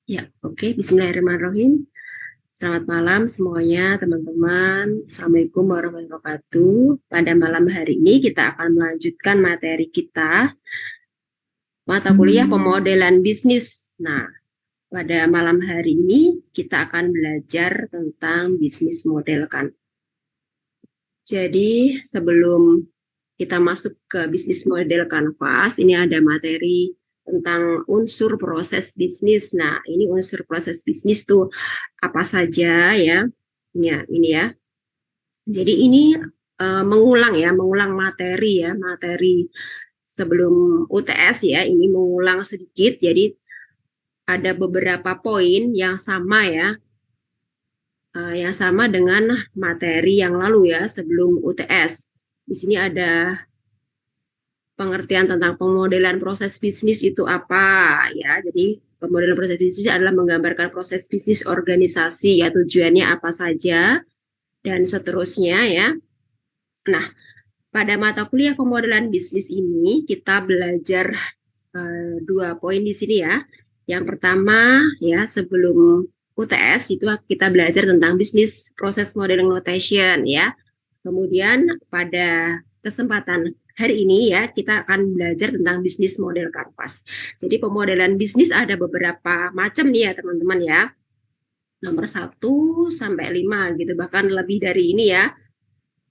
Ya, oke. Bismillahirrahmanirrahim. Selamat malam semuanya, teman-teman. Assalamualaikum warahmatullahi wabarakatuh. Pada malam hari ini kita akan melanjutkan materi kita, mata kuliah pemodelan bisnis. Nah, pada malam hari ini kita akan belajar tentang bisnis model kan. Jadi, sebelum kita masuk ke bisnis model kanvas, ini ada materi tentang unsur proses bisnis. Nah, ini unsur proses bisnis tuh apa saja ya? Ini ya. Jadi ini mengulang materi sebelum UTS ya. Ini mengulang sedikit. Jadi ada beberapa poin yang sama ya, yang sama dengan materi yang lalu ya sebelum UTS. Di sini ada pengertian tentang pemodelan proses bisnis itu apa ya. Jadi pemodelan proses bisnis adalah menggambarkan proses bisnis organisasi ya, tujuannya apa saja dan seterusnya ya. Nah, pada mata kuliah pemodelan bisnis ini kita belajar dua poin di sini ya. Yang pertama ya, sebelum UTS itu kita belajar tentang bisnis proses modeling notation ya. Kemudian pada kesempatan hari ini ya, kita akan belajar tentang bisnis model kanvas. Jadi pemodelan bisnis ada beberapa macam nih ya teman-teman ya. Nomor 1 sampai 5 gitu, bahkan lebih dari ini ya.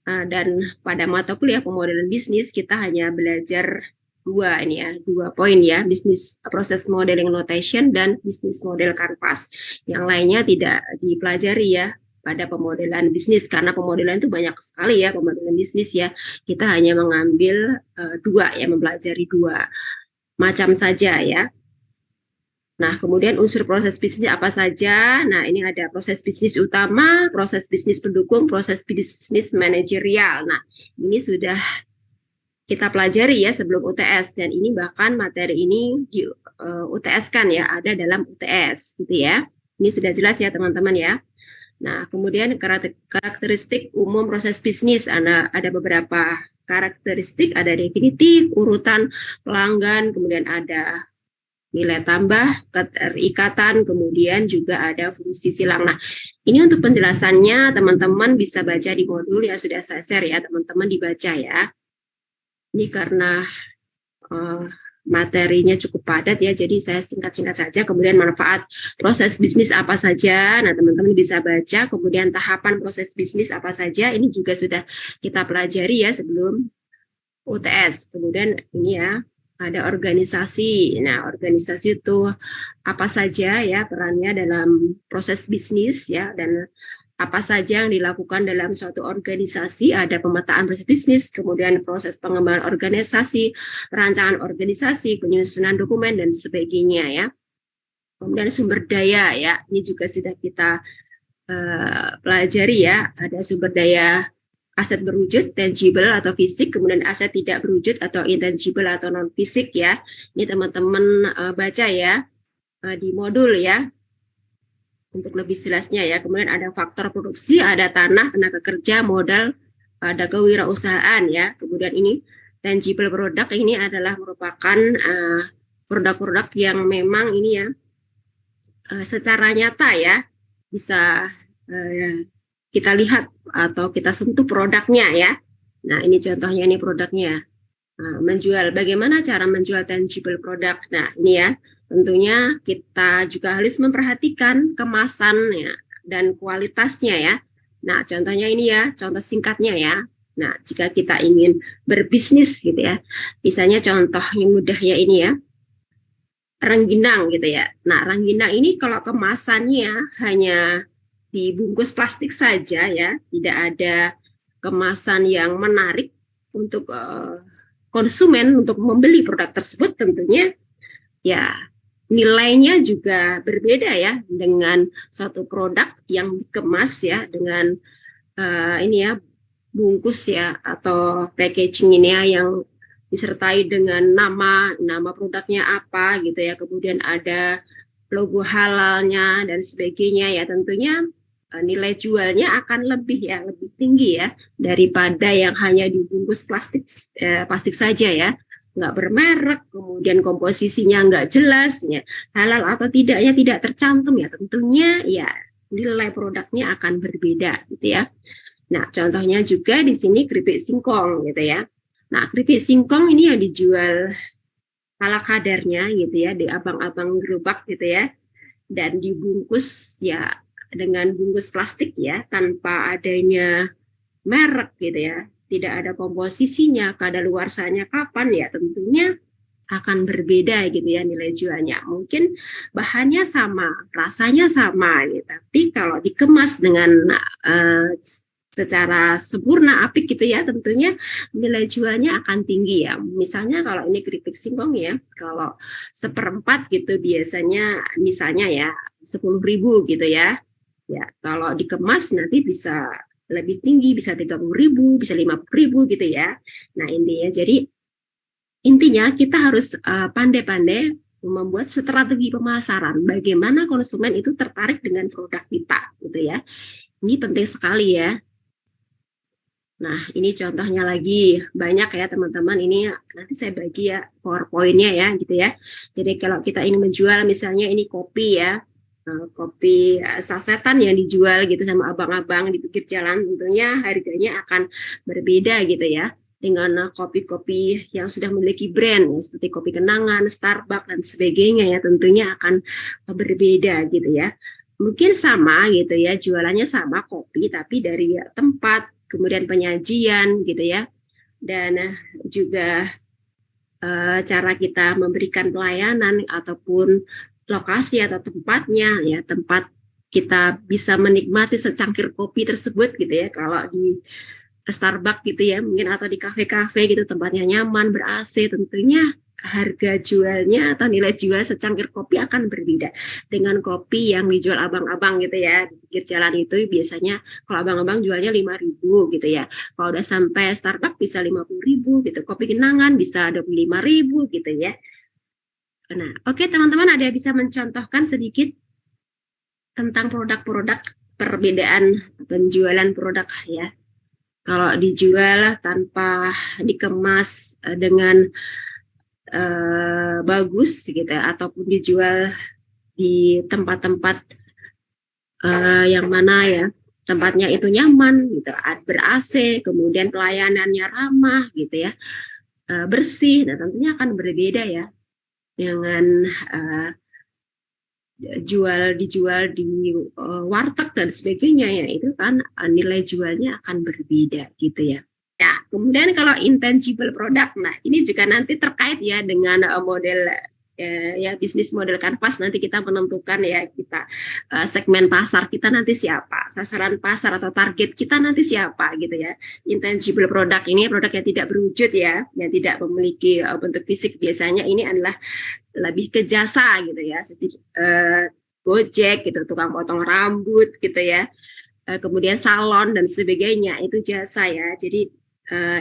Dan pada mata kuliah pemodelan bisnis kita hanya belajar dua ini ya, 2 poin ya, bisnis proses modeling notation dan bisnis model kanvas. Yang lainnya tidak dipelajari ya pada pemodelan bisnis, karena pemodelan itu banyak sekali ya pemodelan bisnis ya. Kita hanya mengambil dua ya, mempelajari dua macam saja ya. Nah, kemudian unsur proses bisnis apa saja? Nah, ini ada proses bisnis utama, proses bisnis pendukung, proses bisnis manajerial. Nah, ini sudah kita pelajari ya sebelum UTS, dan ini bahkan materi ini di UTS kan ya, ada dalam UTS gitu ya. Ini sudah jelas ya teman-teman ya. Nah, kemudian karakteristik umum proses bisnis, ada beberapa karakteristik, ada definitif, urutan pelanggan, kemudian ada nilai tambah, keterikatan, kemudian juga ada fungsi silang. Nah, ini untuk penjelasannya teman-teman bisa baca di modul yang sudah saya share ya, teman-teman dibaca ya. Ini karena materinya cukup padat ya, jadi saya singkat-singkat saja. Kemudian manfaat proses bisnis apa saja, nah teman-teman bisa baca. Kemudian tahapan proses bisnis apa saja, ini juga sudah kita pelajari ya sebelum UTS. Kemudian ini ya, ada organisasi. Nah, organisasi itu apa saja ya perannya dalam proses bisnis ya, dan apa saja yang dilakukan dalam suatu organisasi. Ada pemetaan proses bisnis, kemudian proses pengembangan organisasi, perancangan organisasi, penyusunan dokumen dan sebagainya ya. Kemudian sumber daya ya, ini juga sudah kita pelajari ya. Ada sumber daya aset berwujud, tangible atau fisik, kemudian aset tidak berwujud atau intangible atau non fisik ya. Ini teman-teman baca ya di modul ya untuk lebih jelasnya ya. Kemudian ada faktor produksi, ada tanah, tenaga kerja, modal, ada kewirausahaan ya. Kemudian ini tangible product, ini adalah merupakan produk-produk yang memang ini ya secara nyata ya bisa kita lihat atau kita sentuh produknya ya. Nah, ini contohnya, ini produknya. Nah, menjual, bagaimana cara menjual tangible product? Nah, ini ya, tentunya kita juga harus memperhatikan kemasannya dan kualitasnya ya. Nah, contohnya ini ya, contoh singkatnya ya. Nah, jika kita ingin berbisnis gitu ya, misalnya contoh yang mudahnya ini ya, rengginang gitu ya. Nah, rengginang ini kalau kemasannya hanya dibungkus plastik saja ya, tidak ada kemasan yang menarik untuk konsumen untuk membeli produk tersebut, tentunya ya nilainya juga berbeda ya dengan suatu produk yang dikemas ya dengan ini ya bungkus ya atau packaging ini ya yang disertai dengan nama produknya apa gitu ya, kemudian ada logo halalnya dan sebagainya ya. Tentunya nilai jualnya akan lebih tinggi ya daripada yang hanya dibungkus plastik saja ya. nggak bermerek, kemudian komposisinya nggak jelas, ya, halal atau tidaknya tidak tercantum, ya tentunya ya nilai produknya akan berbeda gitu ya. Nah, contohnya juga di sini keripik singkong gitu ya. Nah, keripik singkong ini yang dijual ala kadarnya gitu ya, di abang-abang gerobak gitu ya, dan dibungkus ya dengan bungkus plastik ya, tanpa adanya merek gitu ya, tidak ada komposisinya, kadaluarsanya kapan, ya tentunya akan berbeda gitu ya nilai jualnya. Mungkin bahannya sama, rasanya sama gitu, tapi kalau dikemas dengan uh, secara sempurna, apik gitu ya, tentunya nilai jualnya akan tinggi ya. Misalnya kalau ini keripik singkong ya, kalau seperempat gitu biasanya misalnya ya 10.000 gitu ya. Ya, kalau dikemas nanti bisa lebih tinggi, bisa 30.000, bisa 50.000 gitu ya. Nah, intinya kita harus pandai-pandai membuat strategi pemasaran. Bagaimana konsumen itu tertarik dengan produk kita, gitu ya. Ini penting sekali ya. Nah, ini contohnya lagi banyak ya teman-teman. Ini nanti saya bagi ya PowerPoint-nya ya, gitu ya. Jadi kalau kita ingin menjual misalnya ini kopi ya, kopi sasetan yang dijual gitu sama abang-abang di pinggir jalan, tentunya harganya akan berbeda gitu ya dengan kopi-kopi yang sudah memiliki brand ya, seperti kopi kenangan, Starbucks dan sebagainya, ya tentunya akan berbeda gitu ya. Mungkin sama gitu ya, jualannya sama kopi tapi dari tempat, kemudian penyajian gitu ya, dan juga cara kita memberikan pelayanan ataupun lokasi atau tempatnya ya, tempat kita bisa menikmati secangkir kopi tersebut gitu ya. Kalau di Starbucks gitu ya mungkin, atau di kafe-kafe gitu, tempatnya nyaman, ber-AC, tentunya harga jualnya atau nilai jual secangkir kopi akan berbeda dengan kopi yang dijual abang-abang gitu ya di pinggir jalan. Itu biasanya kalau abang-abang jualnya 5.000 gitu ya, kalau udah sampai Starbucks bisa 50.000 gitu, kopi kenangan bisa 25.000 gitu ya. Nah, oke teman-teman, ada bisa mencontohkan sedikit tentang produk-produk, perbedaan penjualan produk ya. Kalau dijual tanpa dikemas dengan bagus gitu, ataupun dijual di tempat-tempat yang mana ya tempatnya itu nyaman gitu, ber-AC, kemudian pelayanannya ramah gitu ya, bersih, dan tentunya akan berbeda ya dengan dijual di warteg dan sebagainya, ya itu kan nilai jualnya akan berbeda gitu ya. Ya, kemudian kalau intangible product, nah ini juga nanti terkait ya dengan model ya bisnis model kanvas. Nanti kita menentukan ya kita segmen pasar kita nanti siapa, sasaran pasar atau target kita nanti siapa gitu ya. Intangible product ini produk yang tidak berwujud ya, yang tidak memiliki bentuk fisik. Biasanya ini adalah lebih ke jasa gitu ya, Gojek gitu, tukang potong rambut gitu ya, kemudian salon dan sebagainya, itu jasa ya. Jadi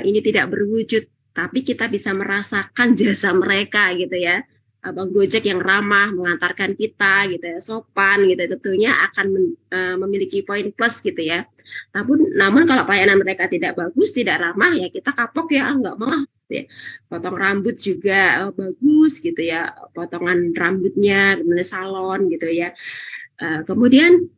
ini tidak berwujud, tapi kita bisa merasakan jasa mereka gitu ya. Abang Gojek yang ramah mengantarkan kita gitu ya, sopan gitu, tentunya akan memiliki poin plus gitu ya. Namun kalau pelayanan mereka tidak bagus, tidak ramah, ya kita kapok ya, nggak mau. Ya. Potong rambut juga bagus gitu ya, potongan rambutnya, kemudian salon gitu ya. Kemudian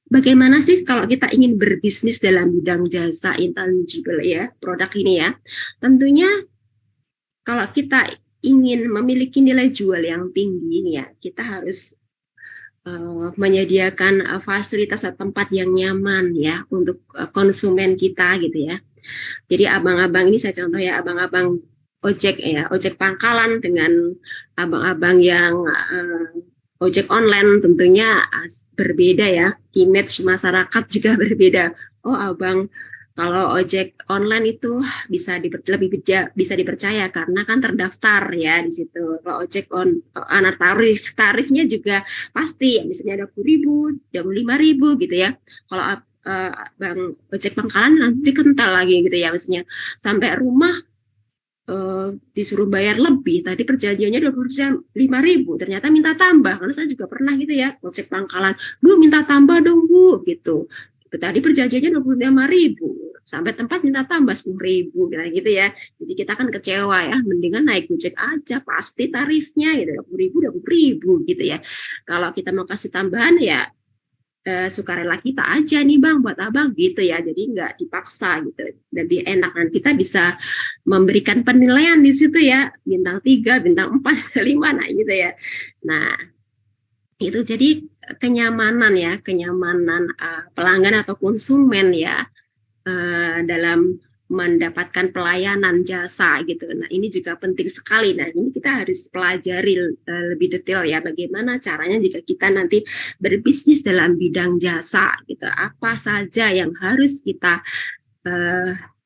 bagaimana sih kalau kita ingin berbisnis dalam bidang jasa intangible ya, produk ini ya? Tentunya kalau kita ingin memiliki nilai jual yang tinggi nih ya, kita harus menyediakan fasilitas atau tempat yang nyaman ya untuk konsumen kita gitu ya. Jadi abang-abang ini saya contoh ya, abang-abang ojek ya, ojek pangkalan dengan abang-abang yang ojek online, tentunya berbeda ya, image masyarakat juga berbeda. Oh abang kalau ojek online itu lebih bisa dipercaya karena kan terdaftar ya di situ. Kalau ojek anak tarifnya juga pasti, misalnya 20.000, 25.000 gitu ya. Kalau bang ojek pangkalan nanti kental lagi gitu ya, misalnya sampai rumah disuruh bayar lebih, tadi perjanjiannya 25.000, ternyata minta tambah. Karena saya juga pernah gitu ya, ojek pangkalan, Bu minta tambah dong Bu gitu, tadi perjanjiannya 25.000, sampai tempat minta tambah 10.000 gitu ya. Jadi kita kan kecewa ya, mendingan naik Gojek aja, pasti tarifnya gitu, 20.000 gitu ya. Kalau kita mau kasih tambahan ya sukarela kita aja nih bang buat abang gitu ya, jadi nggak dipaksa gitu, lebih enak kan kita bisa memberikan penilaian di situ ya, bintang 3, bintang 4, 5, nah gitu ya. Nah itu jadi kenyamanan ya, kenyamanan pelanggan atau konsumen ya dalam mendapatkan pelayanan jasa gitu. Nah ini juga penting sekali. Nah ini kita harus pelajari lebih detail ya, bagaimana caranya jika kita nanti berbisnis dalam bidang jasa gitu. Apa saja yang harus kita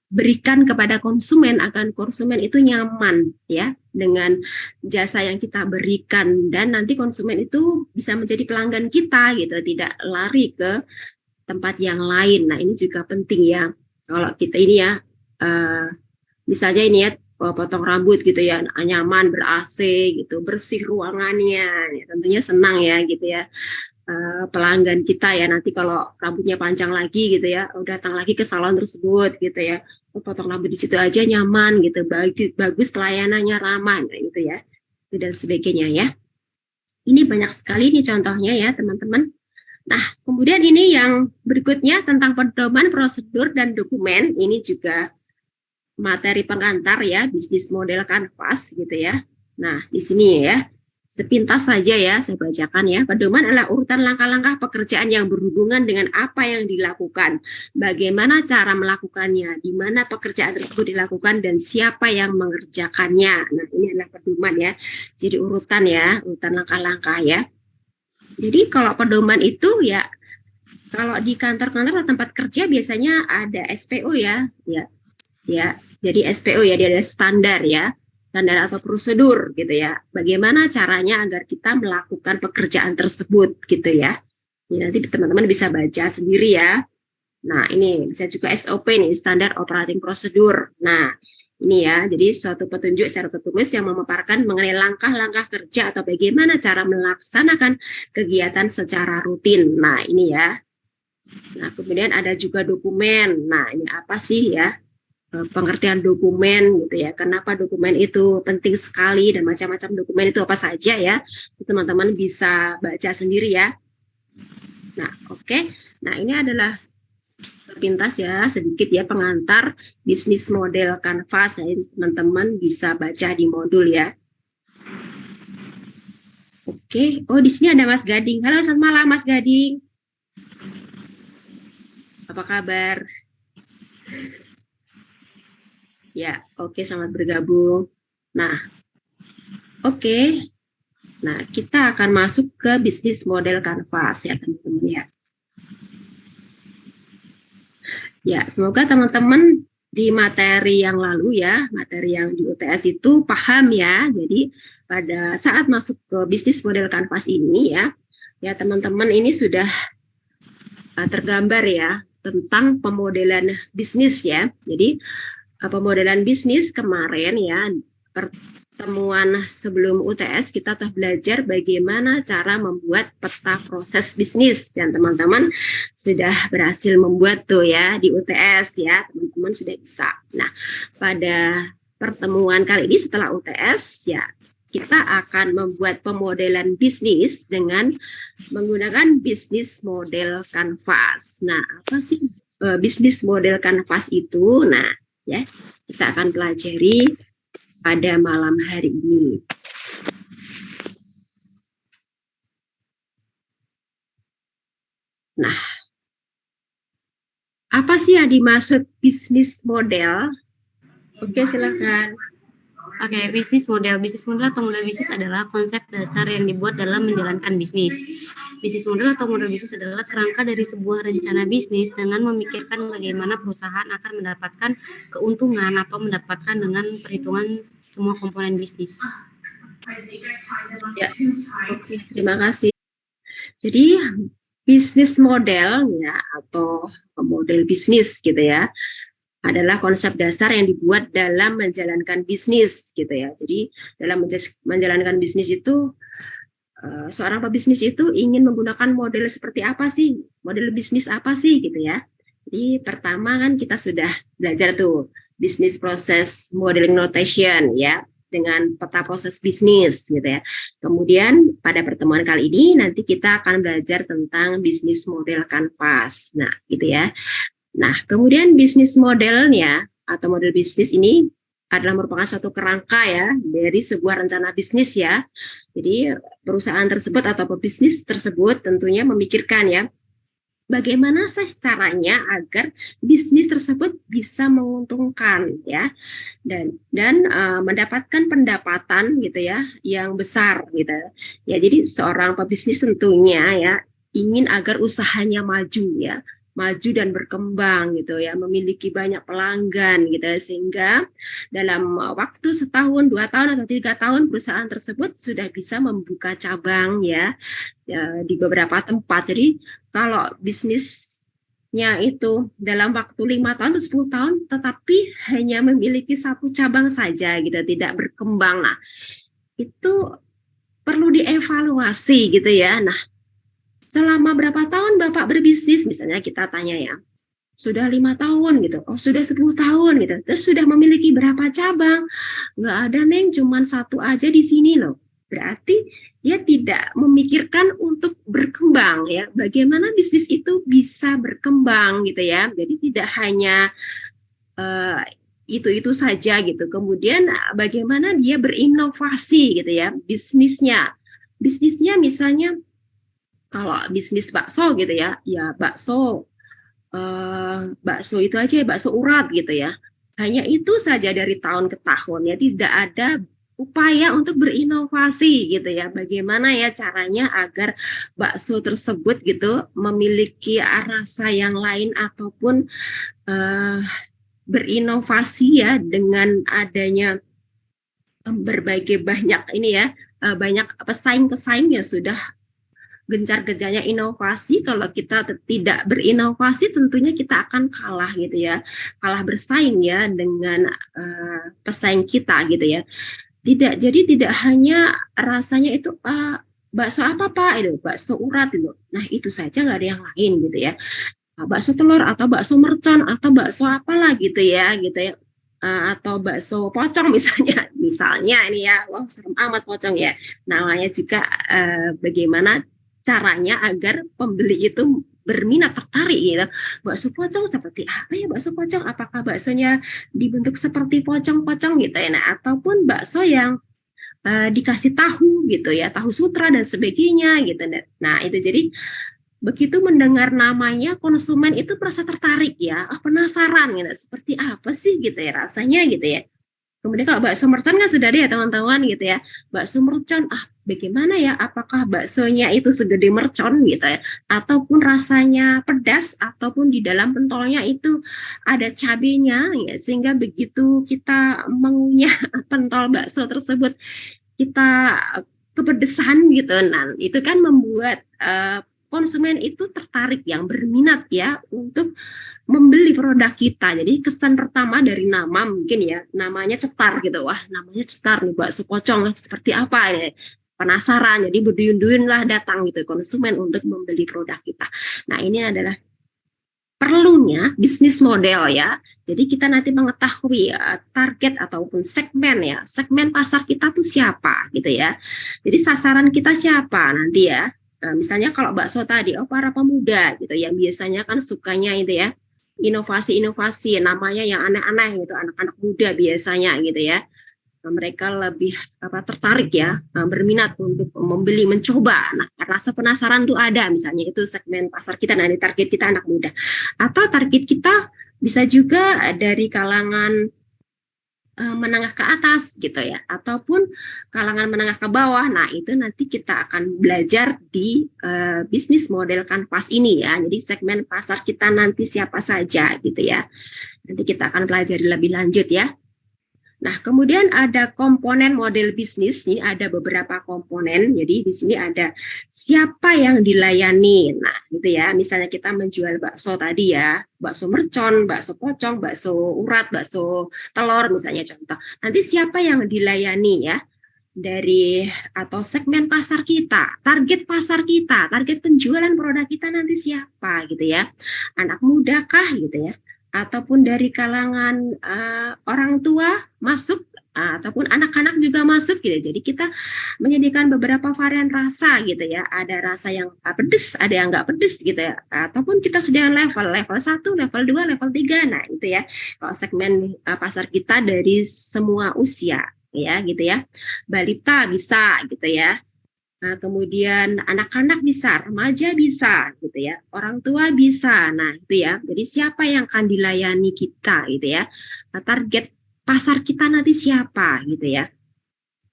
berikan kepada konsumen agar konsumen itu nyaman ya dengan jasa yang kita berikan, dan nanti konsumen itu bisa menjadi pelanggan kita gitu, tidak lari ke tempat yang lain. Nah ini juga penting ya. Kalau kita ini ya, misalnya ini ya, potong rambut gitu ya, nyaman, ber-AC gitu, bersih ruangannya, ya, tentunya senang ya gitu ya. Pelanggan kita ya, nanti kalau rambutnya panjang lagi gitu ya, datang lagi ke salon tersebut gitu ya, potong rambut di situ aja nyaman gitu, bagus pelayanannya, ramah gitu ya, dan sebagainya ya. Ini banyak sekali nih contohnya ya teman-teman. Nah, kemudian ini yang berikutnya tentang pedoman prosedur dan dokumen. Ini juga materi pengantar ya, bisnis model kanvas gitu ya. Nah, di sini ya, sepintas saja ya saya bacakan ya. Pedoman adalah urutan langkah-langkah pekerjaan yang berhubungan dengan apa yang dilakukan, bagaimana cara melakukannya, di mana pekerjaan tersebut dilakukan, dan siapa yang mengerjakannya. Nah, ini adalah pedoman ya. Jadi urutan ya, urutan langkah-langkah ya. Jadi kalau pedoman itu ya, kalau di kantor-kantor atau tempat kerja biasanya ada SPO ya, ya. Jadi SPO ya, dia ada standar ya, standar atau prosedur gitu ya. Bagaimana caranya agar kita melakukan pekerjaan tersebut gitu ya. Ini nanti teman-teman bisa baca sendiri ya. Nah ini bisa juga SOP nih, standar operating procedure. Nah ini ya, jadi suatu petunjuk secara tertulis yang memaparkan mengenai langkah-langkah kerja atau bagaimana cara melaksanakan kegiatan secara rutin. Nah ini ya. Nah kemudian ada juga dokumen. Nah ini apa sih ya? Pengertian dokumen gitu ya. Kenapa dokumen itu penting sekali dan macam-macam dokumen itu apa saja ya. Teman-teman bisa baca sendiri ya. Nah, oke. Nah, ini adalah sepintas ya, sedikit ya pengantar bisnis model kanvas. Ya, teman-teman bisa baca di modul ya. Oke. Oh, di sini ada Mas Gading. Halo, selamat malam Mas Gading. Apa kabar? Ya, oke, selamat bergabung. Nah, oke. Nah, kita akan masuk ke bisnis model kanvas ya, teman-teman ya. Ya, semoga teman-teman di materi yang lalu ya, materi yang di UTS itu paham ya. Jadi pada saat masuk ke bisnis model kanvas ini ya teman-teman ini sudah tergambar ya tentang pemodelan bisnis ya. Jadi pemodelan bisnis kemarin ya, pertemuan sebelum UTS kita telah belajar bagaimana cara membuat peta proses bisnis, dan teman-teman sudah berhasil membuat tuh ya di UTS ya, teman-teman sudah bisa. Nah, pada pertemuan kali ini setelah UTS ya, kita akan membuat pemodelan bisnis dengan menggunakan bisnis model kanvas. Nah, apa sih bisnis model kanvas itu? Nah, ya, kita akan pelajari pada malam hari ini. Nah, apa sih yang dimaksud bisnis model? Oke, silakan. Oke, bisnis model atau model bisnis adalah konsep dasar yang dibuat dalam menjalankan bisnis. Bisnis model atau model bisnis adalah kerangka dari sebuah rencana bisnis dengan memikirkan bagaimana perusahaan akan mendapatkan keuntungan atau mendapatkan dengan perhitungan semua komponen bisnis. Ya, oke, terima kasih. Jadi bisnis model ya, atau model bisnis gitu ya, adalah konsep dasar yang dibuat dalam menjalankan bisnis gitu ya. Jadi dalam menjalankan bisnis itu seorang pebisnis itu ingin menggunakan model seperti apa sih? Model bisnis apa sih gitu ya? Jadi pertama kan kita sudah belajar tuh bisnis proses modeling notation ya dengan peta proses bisnis gitu ya. Kemudian pada pertemuan kali ini nanti kita akan belajar tentang bisnis model kanvas. Nah, gitu ya. Nah, kemudian bisnis modelnya atau model bisnis ini adalah merupakan suatu kerangka ya dari sebuah rencana bisnis ya. Jadi perusahaan tersebut atau pebisnis tersebut tentunya memikirkan ya bagaimana sih caranya agar bisnis tersebut bisa menguntungkan ya dan mendapatkan pendapatan gitu ya yang besar gitu ya. Jadi seorang pebisnis tentunya ya ingin agar usahanya maju ya, maju dan berkembang gitu ya, memiliki banyak pelanggan gitu ya, sehingga dalam waktu setahun, 2 tahun atau 3 tahun perusahaan tersebut sudah bisa membuka cabang ya, ya di beberapa tempat. Jadi kalau bisnisnya itu dalam waktu 5 tahun atau 10 tahun tetapi hanya memiliki satu cabang saja gitu, tidak berkembang. Nah, itu perlu dievaluasi gitu ya. Nah, selama berapa tahun Bapak berbisnis? Misalnya kita tanya ya, sudah 5 tahun gitu, oh sudah 10 tahun gitu, terus sudah memiliki berapa cabang? Nggak ada Neng, cuman satu aja di sini loh. Berarti dia tidak memikirkan untuk berkembang ya, bagaimana bisnis itu bisa berkembang gitu ya. Jadi tidak hanya uh, itu saja gitu. Kemudian bagaimana dia berinovasi gitu ya bisnisnya. Bisnisnya misalnya kalau bisnis bakso gitu ya, ya bakso itu aja ya, bakso urat gitu ya. Hanya itu saja dari tahun ke tahun ya, tidak ada upaya untuk berinovasi gitu ya. Bagaimana ya caranya agar bakso tersebut gitu memiliki rasa yang lain ataupun uh, berinovasi ya dengan adanya berbagai banyak ini ya, banyak pesaing-pesaing yang sudah gencar-gencarnya inovasi. Kalau kita tidak berinovasi tentunya kita akan kalah gitu ya, kalah bersaing ya dengan pesaing kita gitu ya. Jadi tidak hanya rasanya itu bakso apa Pak itu, bakso urat itu, nah itu saja nggak ada yang lain gitu ya. Bakso telur atau bakso mercon atau bakso apalah gitu ya, atau bakso pocong misalnya ini ya, wah serem amat pocong ya, namanya juga bagaimana caranya agar pembeli itu berminat tertarik gitu. Bakso pocong seperti apa ya bakso pocong, apakah baksonya dibentuk seperti pocong-pocong gitu ya, nah ataupun bakso yang dikasih tahu gitu ya, tahu sutra dan sebagainya gitu. Nah itu jadi begitu mendengar namanya konsumen itu merasa tertarik ya, penasaran gitu, seperti apa sih gitu ya rasanya gitu ya. Kemudian kalau bakso mercon kan sudah ada ya teman-teman gitu ya. Bakso mercon, bagaimana ya? Apakah baksonya itu segede mercon gitu ya? Ataupun rasanya pedas, ataupun di dalam pentolnya itu ada cabenya ya. Sehingga begitu kita mengunyah pentol bakso tersebut, kita kepedesan gitu. Nah, itu kan membuat konsumen itu tertarik yang berminat ya untuk membeli produk kita. Jadi kesan pertama dari nama mungkin ya, namanya cetar gitu. Wah, namanya cetar nih bakso pocong seperti apa ini? Penasaran, jadi berduyun-duyun lah datang gitu konsumen untuk membeli produk kita. Nah, ini adalah perlunya bisnis model ya. Jadi kita nanti mengetahui target ataupun segmen ya. Segmen pasar kita tuh siapa gitu ya. Jadi sasaran kita siapa nanti ya. Misalnya kalau bakso tadi, para pemuda gitu ya. Biasanya kan sukanya itu ya, inovasi-inovasi namanya yang aneh-aneh gitu, anak-anak muda biasanya gitu ya. Mereka lebih tertarik ya, berminat untuk membeli, mencoba. Nah, rasa penasaran tuh ada, misalnya itu segmen pasar kita. Nah, ini target kita anak muda. Atau target kita bisa juga dari kalangan menengah ke atas gitu ya, ataupun kalangan menengah ke bawah. Nah, itu nanti kita akan belajar di bisnis model kanvas ini ya. Jadi segmen pasar kita nanti siapa saja gitu ya. Nanti kita akan pelajari lebih lanjut ya. Nah, kemudian ada komponen model bisnis. Ini ada beberapa komponen. Jadi di sini ada siapa yang dilayani. Nah, gitu ya. Misalnya kita menjual bakso tadi ya, bakso mercon, bakso pocong, bakso urat, bakso telur misalnya contoh. Nanti siapa yang dilayani ya? dari atau segmen pasar kita, target pasar kita, target penjualan produk kita nanti siapa gitu ya. Anak muda kah gitu ya, ataupun dari kalangan orang tua masuk, ataupun anak-anak juga masuk gitu. Jadi kita menyediakan beberapa varian rasa gitu ya. Ada rasa yang pedes, ada yang nggak pedes gitu ya. Ataupun kita sediakan level 1, level 2, level 3. Nah, itu ya. Kalau segmen pasar kita dari semua usia ya gitu ya. Balita bisa gitu ya. Nah, kemudian anak-anak bisa, remaja bisa gitu ya, orang tua bisa. Nah, itu ya. Jadi siapa yang akan dilayani kita gitu ya. Target pasar kita nanti siapa gitu ya.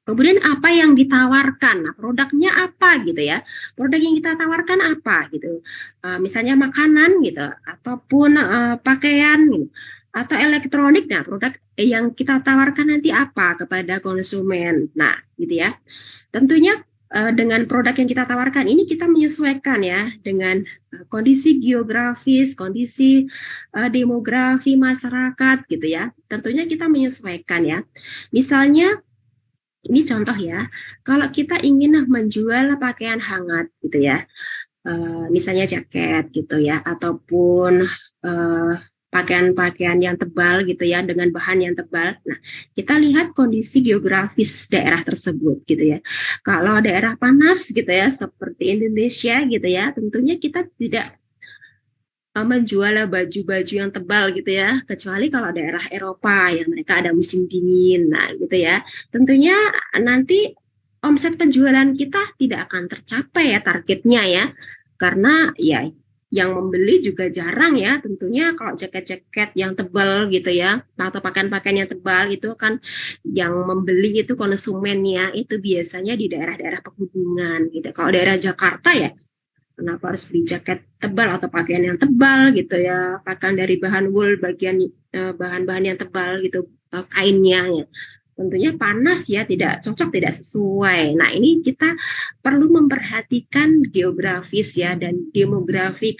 Kemudian apa yang ditawarkan, nah produknya apa gitu ya, produk yang kita tawarkan apa gitu, misalnya makanan gitu, ataupun pakaian gitu, atau elektronik, nah produk yang kita tawarkan nanti apa kepada konsumen, nah gitu ya. Tentunya dengan produk yang kita tawarkan ini kita menyesuaikan ya dengan kondisi geografis, kondisi demografi masyarakat gitu ya. Tentunya kita menyesuaikan ya. Misalnya ini contoh ya, kalau kita ingin menjual pakaian hangat gitu ya, misalnya jaket gitu ya, ataupun pakaian-pakaian yang tebal gitu ya, dengan bahan yang tebal. Nah, kita lihat kondisi geografis daerah tersebut gitu ya. Kalau daerah panas gitu ya, seperti Indonesia gitu ya, tentunya kita tidak menjual baju-baju yang tebal gitu ya, kecuali kalau daerah Eropa yang mereka ada musim dingin, nah gitu ya. Tentunya nanti omset penjualan kita tidak akan tercapai ya targetnya ya, karena ya yang membeli juga jarang ya. Tentunya kalau jaket-jaket yang tebal gitu ya, atau pakaian-pakaian yang tebal itu kan yang membeli itu konsumennya itu biasanya di daerah-daerah pegunungan gitu. Kalau daerah Jakarta ya, kenapa harus beli jaket tebal atau pakaian yang tebal gitu ya, pakaian dari bahan wool, bagian bahan-bahan yang tebal gitu, kainnya ya. Tentunya panas ya, tidak cocok, tidak sesuai. Nah, ini kita perlu memperhatikan geografis ya dan demografi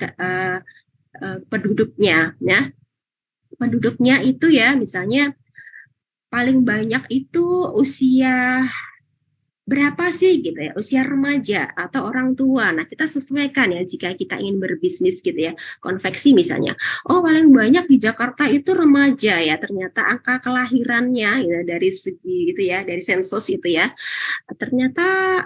penduduknya ya. Penduduknya itu ya, misalnya paling banyak itu usia berapa sih gitu ya, usia remaja atau orang tua. Nah, kita sesuaikan ya jika kita ingin berbisnis gitu ya, konveksi misalnya. Oh, paling banyak di Jakarta itu remaja ya, ternyata angka kelahirannya ya, dari segi gitu ya, dari sensus itu ya, ternyata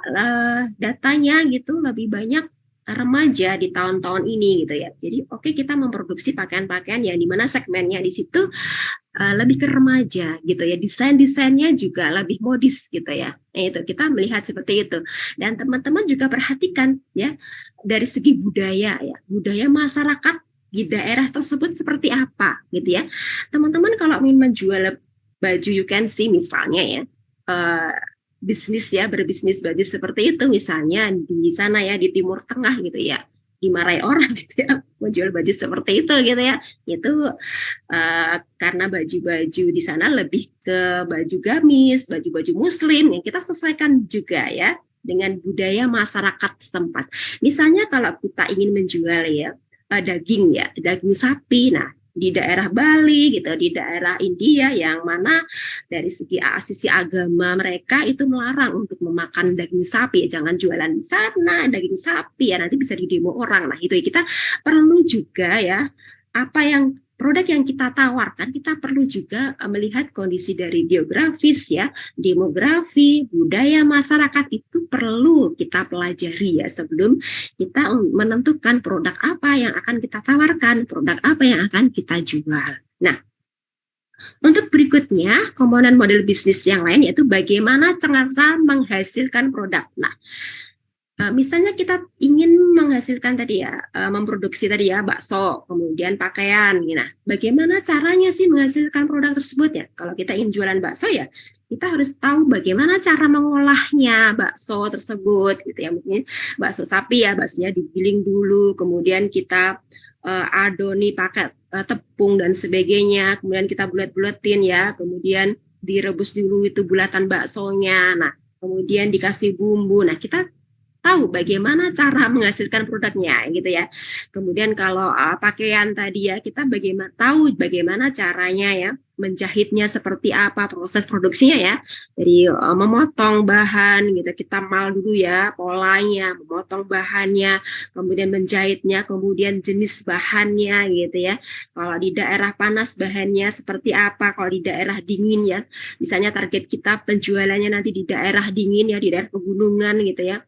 datanya gitu lebih banyak remaja di tahun-tahun ini gitu ya. Jadi oke, kita memproduksi pakaian-pakaian yang dimana segmennya di situ lebih ke remaja gitu ya, desain-desainnya juga lebih modis gitu ya. Nah, itu kita melihat seperti itu. Dan teman-teman juga perhatikan ya dari segi budaya ya, budaya masyarakat di daerah tersebut seperti apa gitu ya. Teman-teman kalau ingin menjual baju, you can see misalnya ya, uh, bisnis ya, berbisnis baju seperti itu misalnya di sana ya, di Timur Tengah gitu ya, dimarahi orang gitu ya, menjual baju seperti itu gitu ya. Itu karena baju-baju di sana lebih ke baju gamis, baju-baju muslim yang kita sesuaikan juga ya dengan budaya masyarakat setempat. Misalnya kalau kita ingin menjual ya daging ya, daging sapi. Nah, di daerah Bali gitu, di daerah India yang mana dari sisi agama mereka itu melarang untuk memakan daging sapi, jangan jualan di sana daging sapi ya, nanti bisa didemo orang. Nah, itu kita perlu juga ya, apa yang produk yang kita tawarkan, kita perlu juga melihat kondisi dari geografis ya, demografi, budaya masyarakat itu perlu kita pelajari ya sebelum kita menentukan produk apa yang akan kita tawarkan, produk apa yang akan kita jual. Nah, untuk berikutnya, komponen model bisnis yang lain yaitu bagaimana cara menghasilkan produk. Nah, misalnya kita ingin menghasilkan tadi ya, memproduksi tadi ya bakso, kemudian pakaian. Nah, bagaimana caranya sih menghasilkan produk tersebut ya? Kalau kita ingin jualan bakso ya, kita harus tahu bagaimana cara mengolahnya bakso tersebut, gitu ya. Mungkin bakso sapi ya, baksonya digiling dulu, kemudian kita adoni pakai tepung dan sebagainya, kemudian kita bulat-bulatin ya, kemudian direbus dulu itu bulatan baksonya. Nah, kemudian dikasih bumbu. Nah, kita tahu bagaimana cara menghasilkan produknya gitu ya. Kemudian kalau pakaian tadi ya, kita tahu bagaimana caranya ya menjahitnya seperti apa, proses produksinya ya, dari memotong bahan gitu, kita mal dulu ya polanya, memotong bahannya, kemudian menjahitnya, kemudian jenis bahannya gitu ya. Kalau di daerah panas bahannya seperti apa, kalau di daerah dingin ya, misalnya target kita penjualannya nanti di daerah dingin ya, di daerah pegunungan gitu ya,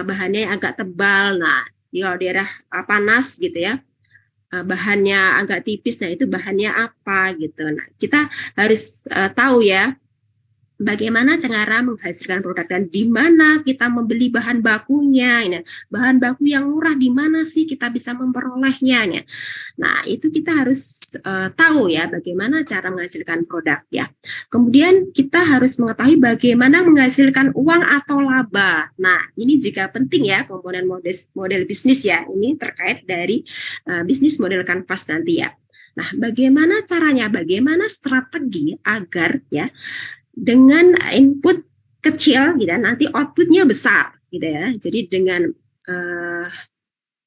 bahannya yang agak tebal. Nah, kalau daerah panas gitu ya, bahannya agak tipis, nah itu bahannya apa gitu. Nah, kita harus tahu ya bagaimana cara menghasilkan produk dan di mana kita membeli bahan bakunya. Ini bahan baku yang murah di mana sih kita bisa memperolehnya. Nah, itu kita harus tahu ya bagaimana cara menghasilkan produk ya. Kemudian kita harus mengetahui bagaimana menghasilkan uang atau laba. Nah, ini juga penting ya komponen model bisnis ya. Ini terkait dari bisnis model kanvas nanti ya. Nah, bagaimana caranya? Bagaimana strategi agar ya dengan input kecil gitu nanti outputnya besar gitu ya. Jadi dengan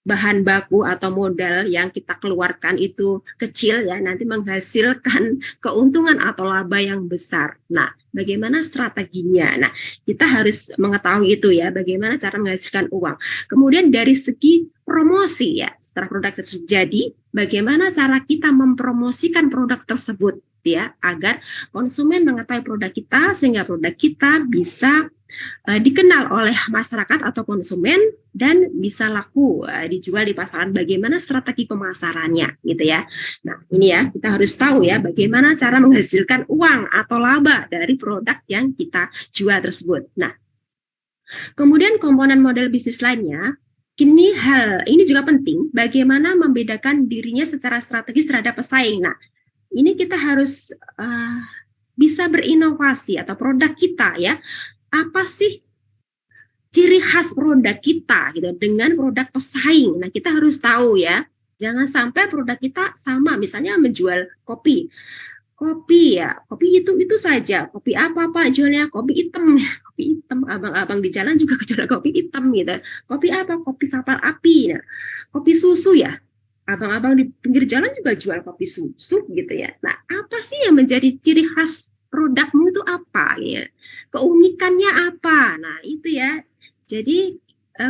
bahan baku atau modal yang kita keluarkan itu kecil ya, nanti menghasilkan keuntungan atau laba yang besar. Nah, bagaimana strateginya? Nah, kita harus mengetahui itu ya, bagaimana cara menghasilkan uang. Kemudian dari segi promosi ya, setelah produk tersebut jadi, bagaimana cara kita mempromosikan produk tersebut ya, agar konsumen mengetahui produk kita sehingga produk kita bisa dikenal oleh masyarakat atau konsumen dan bisa laku dijual di pasaran. Bagaimana strategi pemasarannya gitu ya. Nah, ini ya kita harus tahu ya bagaimana cara menghasilkan uang atau laba dari produk yang kita jual tersebut. Nah, kemudian komponen model bisnis lainnya, hal ini juga penting, bagaimana membedakan dirinya secara strategis terhadap pesaing. Nah, ini kita harus bisa berinovasi atau produk kita ya. Apa sih ciri khas produk kita gitu dengan produk pesaing? Nah, kita harus tahu ya. Jangan sampai produk kita sama, misalnya menjual kopi. Kopi ya, kopi itu saja. Kopi apa Pak jualnya? Kopi hitam. Kopi hitam, abang-abang di jalan juga jual kopi hitam gitu. Kopi apa? Kopi kapal api. Nah, kopi susu ya. Abang-abang di pinggir jalan juga jual kopi susu gitu ya. Nah, apa sih yang menjadi ciri khas produkmu itu apa ya? Keunikannya apa? Nah, itu ya. Jadi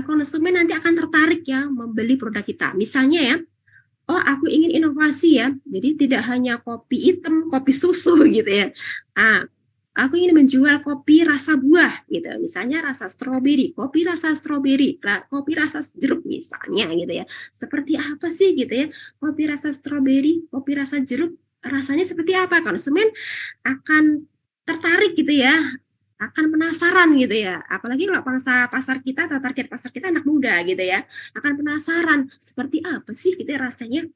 konsumen nanti akan tertarik ya membeli produk kita. Misalnya ya, oh aku ingin inovasi ya. Jadi tidak hanya kopi hitam, kopi susu gitu ya. Aku ingin menjual kopi rasa buah gitu, misalnya rasa stroberi, kopi rasa stroberi, kopi rasa jeruk misalnya gitu ya. Seperti apa sih gitu ya kopi rasa stroberi, kopi rasa jeruk, rasanya seperti apa? Konsumen akan tertarik gitu ya, akan penasaran gitu ya. Apalagi kalau pasar kita atau target pasar kita anak muda gitu ya, akan penasaran seperti apa sih gitu ya rasanya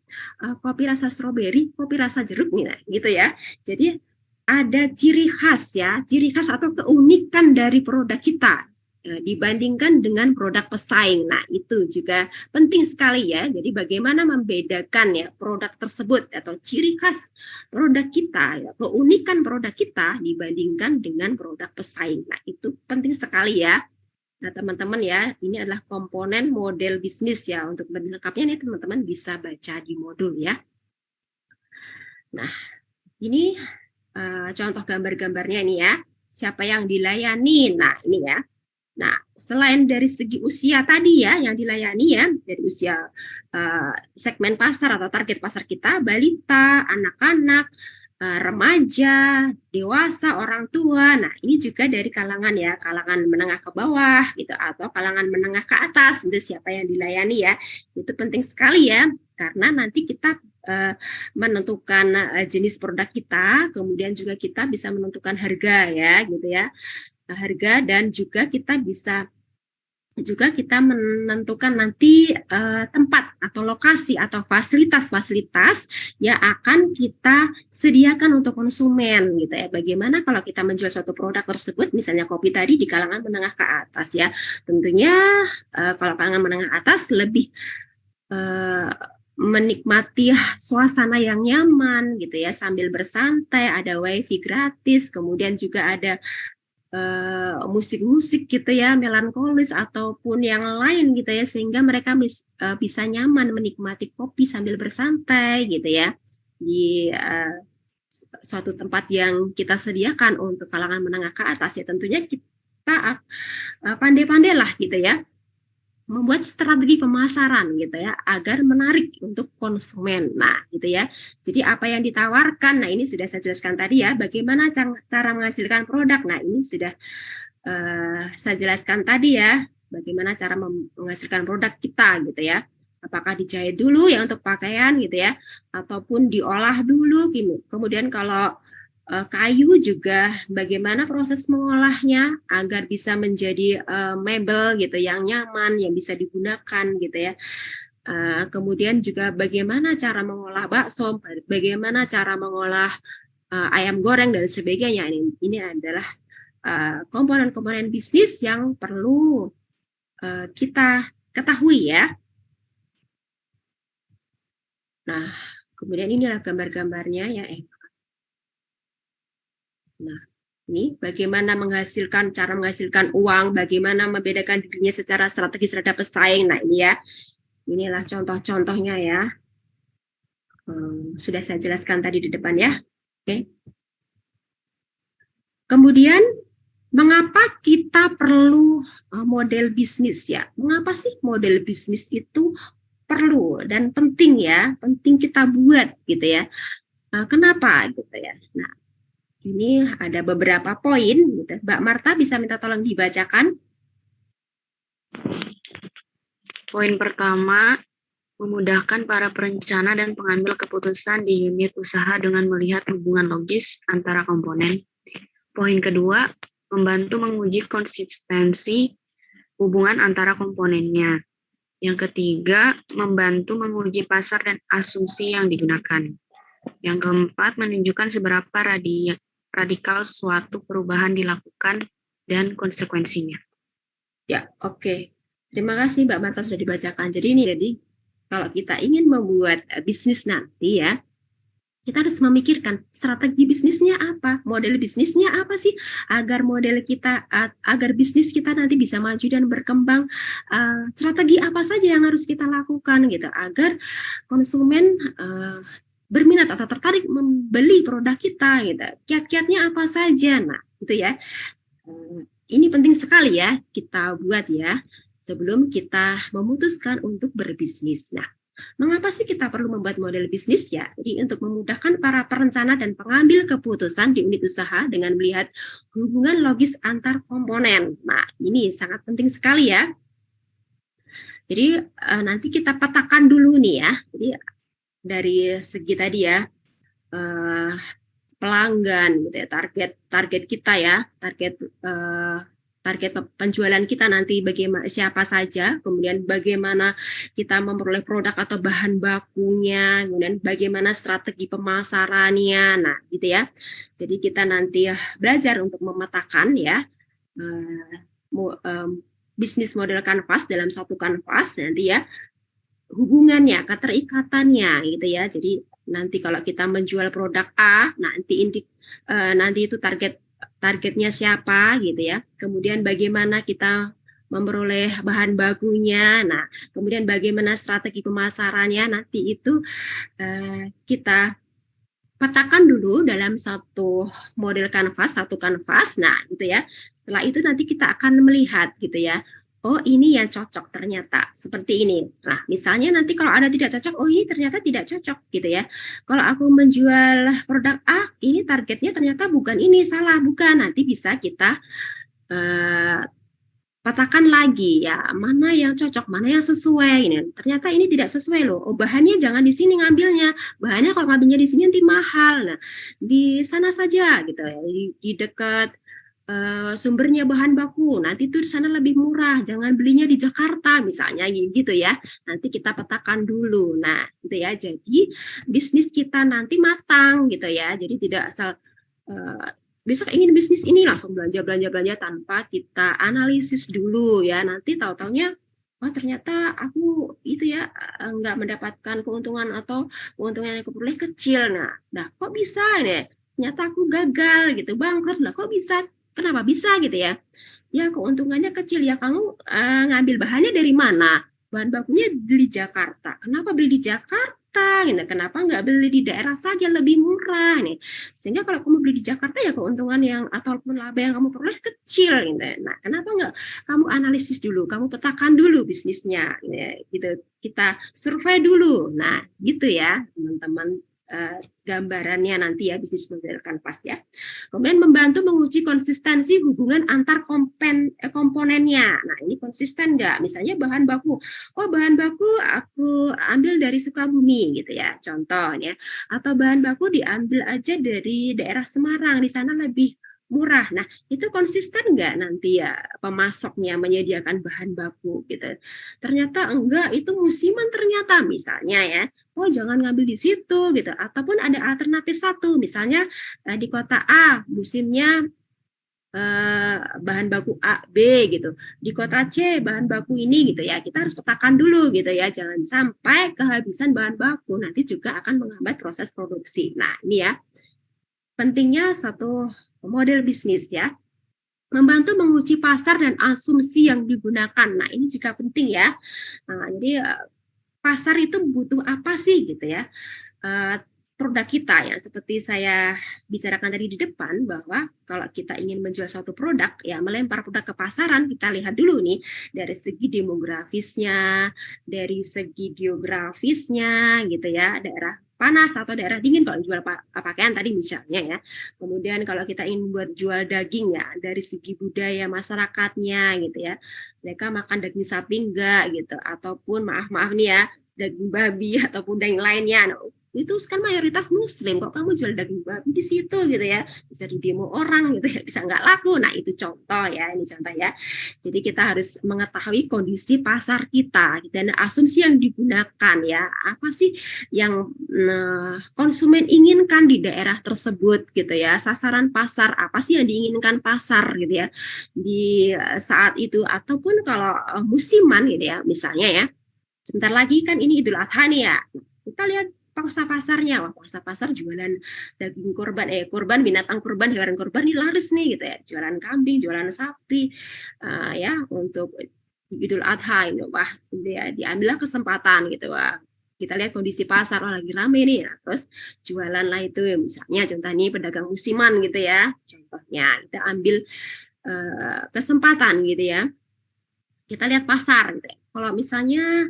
kopi rasa stroberi, kopi rasa jeruk nih gitu ya. Jadi ada ciri khas ya, ciri khas atau keunikan dari produk kita dibandingkan dengan produk pesaing. Nah, itu juga penting sekali ya. Jadi bagaimana membedakan ya produk tersebut atau ciri khas produk kita, ya, keunikan produk kita dibandingkan dengan produk pesaing. Nah, itu penting sekali ya. Nah, teman-teman ya, ini adalah komponen model bisnis ya. Untuk melengkapnya nih teman-teman bisa baca di modul ya. Nah, ini contoh gambar-gambarnya ini ya, siapa yang dilayani. Nah, ini ya. Nah, selain dari segi usia tadi ya, yang dilayani ya, dari usia segmen pasar atau target pasar kita, balita, anak-anak, remaja, dewasa, orang tua. Nah, ini juga dari kalangan ya, kalangan menengah ke bawah gitu, atau kalangan menengah ke atas, itu siapa yang dilayani ya. Itu penting sekali ya, karena nanti kita menentukan jenis produk kita, kemudian juga kita bisa menentukan harga ya, gitu ya, harga, dan juga kita bisa menentukan nanti tempat atau lokasi atau fasilitas-fasilitas yang akan kita sediakan untuk konsumen gitu ya. Bagaimana kalau kita menjual suatu produk tersebut, misalnya kopi tadi di kalangan menengah ke atas ya, tentunya kalau kalangan menengah atas lebih menikmati suasana yang nyaman gitu ya, sambil bersantai, ada wifi gratis, kemudian juga ada musik-musik gitu ya, melankolis ataupun yang lain gitu ya, sehingga mereka bisa nyaman menikmati kopi sambil bersantai gitu ya di suatu tempat yang kita sediakan untuk kalangan menengah ke atas. Ya tentunya kita pandai-pandailah gitu ya membuat strategi pemasaran gitu ya agar menarik untuk konsumen. Nah, gitu ya. Jadi apa yang ditawarkan, nah ini sudah saya jelaskan tadi ya, bagaimana cara menghasilkan produk. Nah, ini sudah saya jelaskan tadi ya, bagaimana cara menghasilkan produk kita gitu ya. Apakah dijahit dulu ya untuk pakaian gitu ya, ataupun diolah dulu gitu. Kemudian kalau kayu juga bagaimana proses mengolahnya agar bisa menjadi mebel gitu yang nyaman yang bisa digunakan gitu ya. Kemudian juga bagaimana cara mengolah bakso, bagaimana cara mengolah ayam goreng dan sebagainya. Ini adalah komponen-komponen bisnis yang perlu kita ketahui ya. Nah, kemudian inilah gambar-gambarnya ya. Nah, ini bagaimana cara menghasilkan uang, bagaimana membedakan dirinya secara strategis terhadap pesaing. Nah, ini ya. Inilah contoh-contohnya ya. Sudah saya jelaskan tadi di depan ya. Oke. Kemudian, mengapa kita perlu model bisnis ya? Mengapa sih model bisnis itu perlu dan penting ya? Penting kita buat gitu ya. Kenapa gitu ya? Nah, ini ada beberapa poin gitu. Mbak Marta bisa minta tolong dibacakan. Poin pertama, memudahkan para perencana dan pengambil keputusan di unit usaha dengan melihat hubungan logis antara komponen. Poin kedua, membantu menguji konsistensi hubungan antara komponennya. Yang ketiga, membantu menguji pasar dan asumsi yang digunakan. Yang keempat, menunjukkan seberapa radikal suatu perubahan dilakukan dan konsekuensinya. Ya, oke. Terima kasih Mbak Marta sudah dibacakan. Jadi kalau kita ingin membuat bisnis nanti ya, kita harus memikirkan strategi bisnisnya apa, model bisnisnya apa sih, agar bisnis kita nanti bisa maju dan berkembang. Strategi apa saja yang harus kita lakukan gitu, agar konsumen berminat atau tertarik membeli produk kita gitu. Kiat-kiatnya apa saja, nah gitu ya. Ini penting sekali ya kita buat ya sebelum kita memutuskan untuk berbisnis. Nah, mengapa sih kita perlu membuat model bisnis ya? Jadi untuk memudahkan para perencana dan pengambil keputusan di unit usaha dengan melihat hubungan logis antar komponen. Nah, ini sangat penting sekali ya. Jadi nanti kita petakan dulu nih ya. Jadi dari segi tadi ya pelanggan gitu ya, target kita ya, target penjualan kita nanti bagaimana, siapa saja, kemudian bagaimana kita memperoleh produk atau bahan bakunya, kemudian bagaimana strategi pemasarannya. Nah, gitu ya. Jadi kita nanti belajar untuk memetakan ya bisnis model kanvas dalam satu kanvas nanti ya, hubungannya, keterikatannya gitu ya. Jadi nanti kalau kita menjual produk A, nanti itu targetnya siapa gitu ya. Kemudian bagaimana kita memperoleh bahan bakunya. Nah, kemudian bagaimana strategi pemasarannya, nanti itu kita petakan dulu dalam satu model kanvas, satu kanvas. Nah, gitu ya. Setelah itu nanti kita akan melihat gitu ya. Oh, ini yang cocok ternyata seperti ini. Nah, misalnya nanti kalau ada tidak cocok, oh ini ternyata tidak cocok gitu ya. Kalau aku menjual produk A, ini targetnya ternyata bukan ini, salah, bukan. Nanti bisa kita petakan lagi ya, mana yang cocok, mana yang sesuai. Ini ternyata ini tidak sesuai loh. Oh, bahannya jangan di sini ngambilnya. Bahannya kalau ngambilnya di sini nanti mahal. Nah, di sana saja gitu ya, di dekat sumbernya bahan baku, nanti tuh di sana lebih murah, jangan belinya di Jakarta misalnya gitu ya. Nanti kita petakan dulu. Nah, gitu ya. Jadi bisnis kita nanti matang gitu ya. Jadi tidak asal besok ingin bisnis ini langsung belanja tanpa kita analisis dulu ya. Nanti tahu-taunya oh ternyata aku itu ya nggak mendapatkan keuntungan atau keuntungan yang aku peroleh kecil. Nah, kok bisa nih? Ternyata aku gagal gitu, bangkrut lah. Kok bisa? Kenapa bisa gitu ya? Ya keuntungannya kecil ya, kamu ngambil bahannya dari mana? Bahan bakunya beli Jakarta. Kenapa beli di Jakarta? Gitu. Kenapa nggak beli di daerah saja lebih murah nih? Sehingga kalau kamu beli di Jakarta ya keuntungan yang ataupun laba yang kamu peroleh kecil gitu. Nah, kenapa nggak kamu analisis dulu, kamu petakan dulu bisnisnya gitu. Kita survei dulu. Nah, gitu ya, teman-teman. Gambarannya nanti ya bisnis model kanvas ya. Kemudian membantu menguji konsistensi hubungan antar komponennya. Nah, ini konsisten nggak? Misalnya bahan baku. Oh, bahan baku aku ambil dari Sukabumi gitu ya, contohnya. Atau bahan baku diambil aja dari daerah Semarang, di sana lebih murah. Nah, itu konsisten nggak nanti ya pemasoknya menyediakan bahan baku gitu. Ternyata enggak, itu musiman ternyata misalnya ya. Oh, jangan ngambil di situ gitu. Ataupun ada alternatif satu, misalnya di kota A musimnya bahan baku A, B gitu. Di kota C bahan baku ini gitu ya. Kita harus petakan dulu gitu ya. Jangan sampai kehabisan bahan baku. Nanti juga akan menghambat proses produksi. Nah, ini ya. Pentingnya satu model bisnis ya. Membantu menguji pasar dan asumsi yang digunakan. Nah, ini juga penting ya. Nah, jadi pasar itu butuh apa sih gitu ya. Produk kita ya, seperti saya bicarakan tadi di depan, bahwa kalau kita ingin menjual suatu produk ya, melempar produk ke pasaran, kita lihat dulu nih dari segi demografisnya, dari segi geografisnya gitu ya, daerah panas atau daerah dingin kalau jual pakaian tadi misalnya ya. Kemudian kalau kita ingin buat jual daging ya, dari segi budaya masyarakatnya gitu ya, mereka makan daging sapi enggak gitu, ataupun maaf nih ya, daging babi ataupun daging lainnya. Nah, itu kan mayoritas muslim, kok kamu jual daging babi di situ gitu ya, bisa didemo orang gitu ya, bisa nggak laku. Nah, itu contoh ya, ini contoh ya. Jadi kita harus mengetahui kondisi pasar kita dan asumsi yang digunakan ya, apa sih yang konsumen inginkan di daerah tersebut gitu ya, sasaran pasar apa sih yang diinginkan pasar gitu ya di saat itu. Ataupun kalau musiman gitu ya, misalnya ya, sebentar lagi kan ini Idul Adha nih ya, kita lihat pangsa pasarnya. Wah, pangsa pasar jualan daging kurban binatang kurban, hewan kurban ini laris nih gitu ya, jualan kambing, jualan sapi ya untuk Idul Adha ini. Wah, dia diambillah kesempatan gitu. Wah, kita lihat kondisi pasar, oh lagi rame nih, nah, terus jualan lah itu misalnya contoh nih pedagang musiman gitu ya, contohnya kita ambil kesempatan gitu ya, kita lihat pasar gitu ya. Kalau misalnya